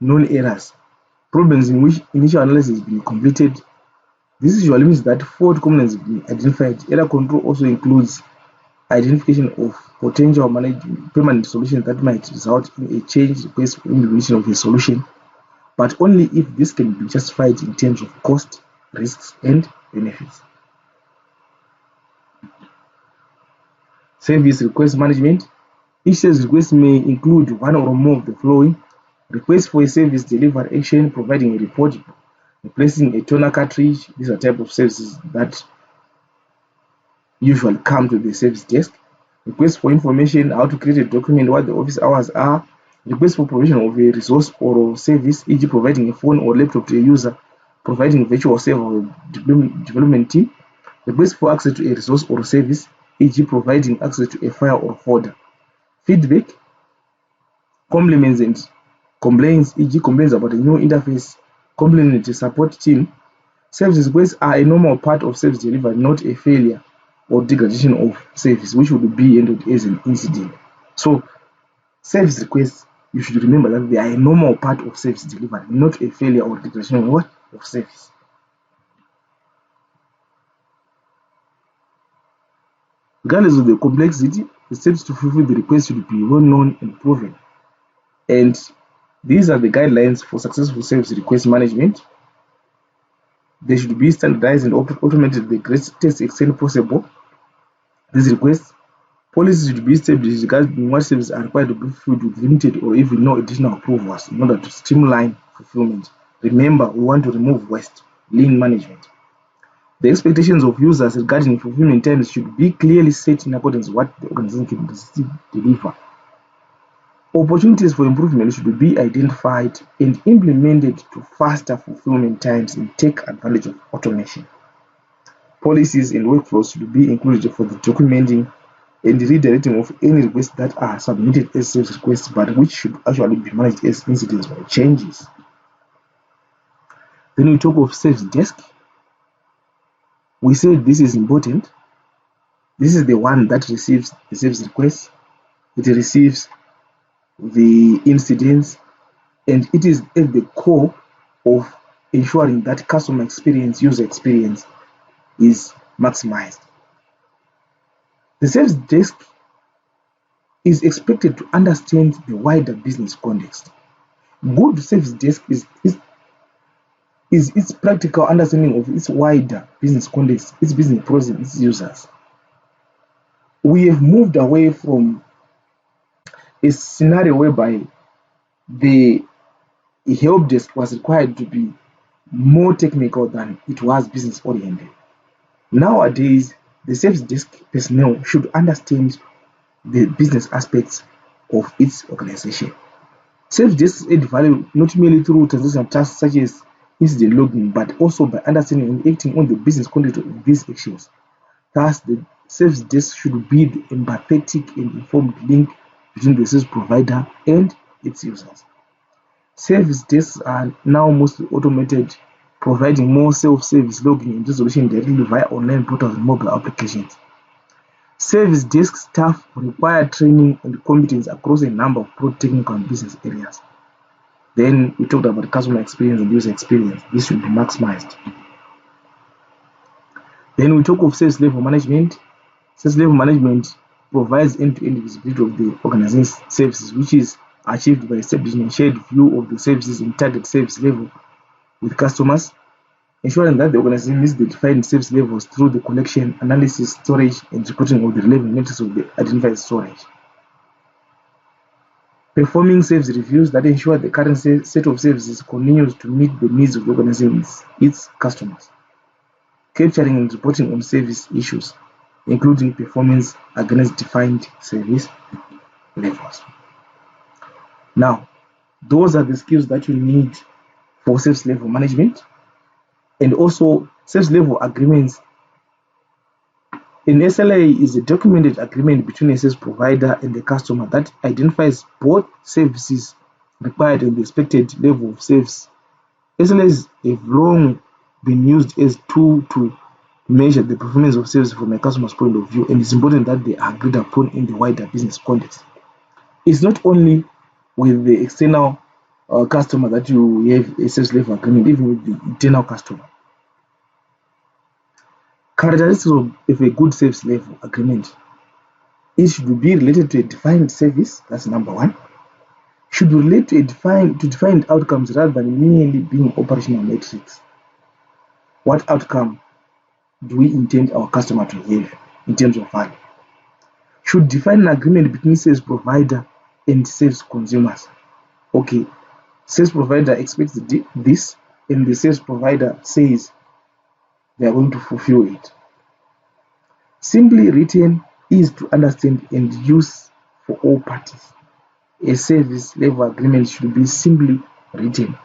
known errors, problems in which initial analysis has been completed. This usually means that fault components have been identified. Error control also includes identification of potential permanent solutions that might result in a change request for implementation of a solution, but only if this can be justified in terms of cost, risks, and benefits. Service request management. Each service request may include one or more of the following: request for a service delivery action, providing a report, replacing a toner cartridge. These are type of services that usually come to the service desk. Request for information, how to create a document, what the office hours are. Request for provision of a resource or service, e.g. providing a phone or laptop to a user, providing a virtual server or development team. Request for access to a resource or service, e.g. providing access to a file or folder. Feedback, compliments and complaints, e.g. complaints about a new interface, compliment to support team. Service requests are a normal part of service delivery, not a failure or degradation of service, which would be handled as an incident. So, service requests, you should remember that they are a normal part of service delivery, not a failure or degradation of what? Of service. Regardless of the complexity, the steps to fulfill the request should be well known and proven. And these are the guidelines for successful service request management. They should be standardized and automated to the greatest extent possible. These requests policies should be established regarding what services are required to be fulfilled with limited or even no additional approvals in order to streamline fulfillment. Remember, we want to remove waste, lean management. The expectations of users regarding fulfillment times should be clearly set in accordance with what the organization can deliver. Opportunities for improvement should be identified and implemented to faster fulfillment times and take advantage of automation. Policies and workflows should be included for the documenting and redirecting of any requests that are submitted as service requests, but which should actually be managed as incidents or changes. Then we talk of service desk. We said this is important. This is the one that receives the service request. It receives the incidents, and it is at the core of ensuring that customer experience, user experience is maximized. The service desk is expected to understand the wider business context. Good service desk is its practical understanding of its wider business context, its business process, its users. We have moved away from a scenario whereby the help desk was required to be more technical than it was business oriented. Nowadays, the service desk personnel should understand the business aspects of its organization. Service desks add value not merely through transactional tasks such as incident logging, but also by understanding and acting on the business context of these actions. Thus, the service desk should be the empathetic and informed link between the service provider and its users. Service desks are now mostly automated, providing more self-service logging and resolution directly via online portals and mobile applications. Service desk staff require training and competence across a number of broad technical and business areas. Then we talked about customer experience and user experience. This should be maximized. Then we talk of service level management. Service level management provides end-to-end visibility of the organization's services, which is achieved by establishing a shared view of the services and target service level with customers, ensuring that the organization meets the defined service levels through the collection, analysis, storage, and reporting of the relevant metrics of the identified storage. Performing service reviews that ensure the current set of services continues to meet the needs of the organization, its customers. Capturing and reporting on service issues. including performance against defined service levels. Now, those are the skills that you need for service level management, and also service level agreements. An SLA is a documented agreement between a service provider and the customer that identifies both services required and the expected level of service. SLAs have long been used as tool to measure the performance of service from a customer's point of view, and it's important that they are agreed upon in the wider business context. It's not only with the external customer that you have a service level agreement, even with the internal customer. Characteristics of a good service level agreement: it should be related to a defined service, that's number one. Should relate to defined outcomes rather than merely being operational metrics. What outcome do we intend our customer to have in terms of value? Should define an agreement between service provider and service consumers. Okay, service provider expects this, and the service provider says they are going to fulfill it. Simply written, easy to understand and use for all parties. A service level agreement should be simply written,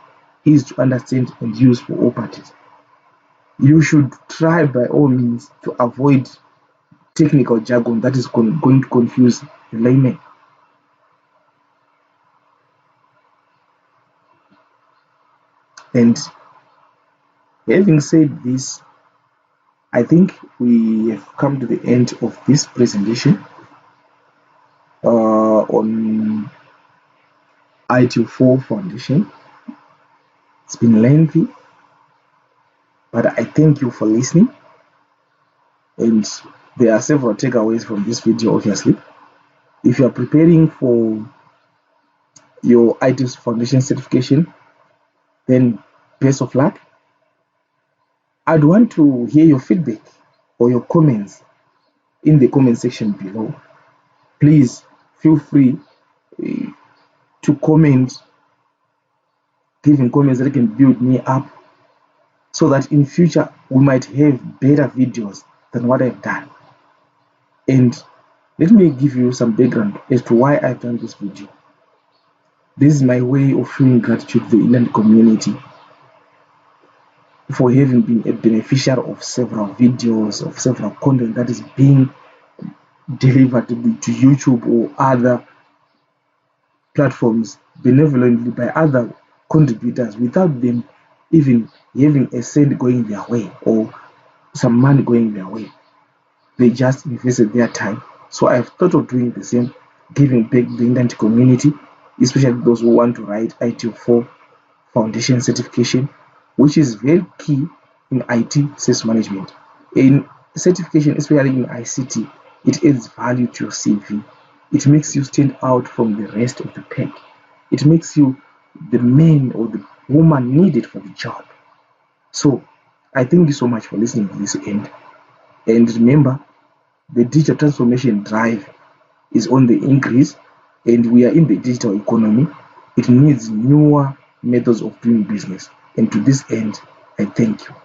easy to understand and use for all parties. You should try by all means to avoid technical jargon that is going to confuse the layman. And having said this, I think we have come to the end of this presentation on ITIL 4 Foundation. It's been lengthy, but I thank you for listening. And there are several takeaways from this video, obviously. If you are preparing for your ITIL Foundation certification, then best of luck. I'd want to hear your feedback or your comments in the comment section below. Please feel free to comment, giving comments that can build me up, so that in future we might have better videos than what I've done. And let me give you some background as to why I've done this video. This is my way of showing gratitude to the internet community for having been a beneficiary of several videos, of several content that is being delivered to YouTube or other platforms benevolently by other contributors without them even having a cent going their way or some money going their way. They just invested their time. So I've thought of doing the same, giving back the internet community, especially those who want to write ITIL 4 Foundation certification, which is very key in IT sales management. In certification, especially in ICT, it adds value to your CV. It makes you stand out from the rest of the pack. It makes you the man or the woman needed for the job. So I thank you so much for listening to this end. And remember, the digital transformation drive is on the increase, and we are in the digital economy. It needs newer methods of doing business. And to this end, I thank you.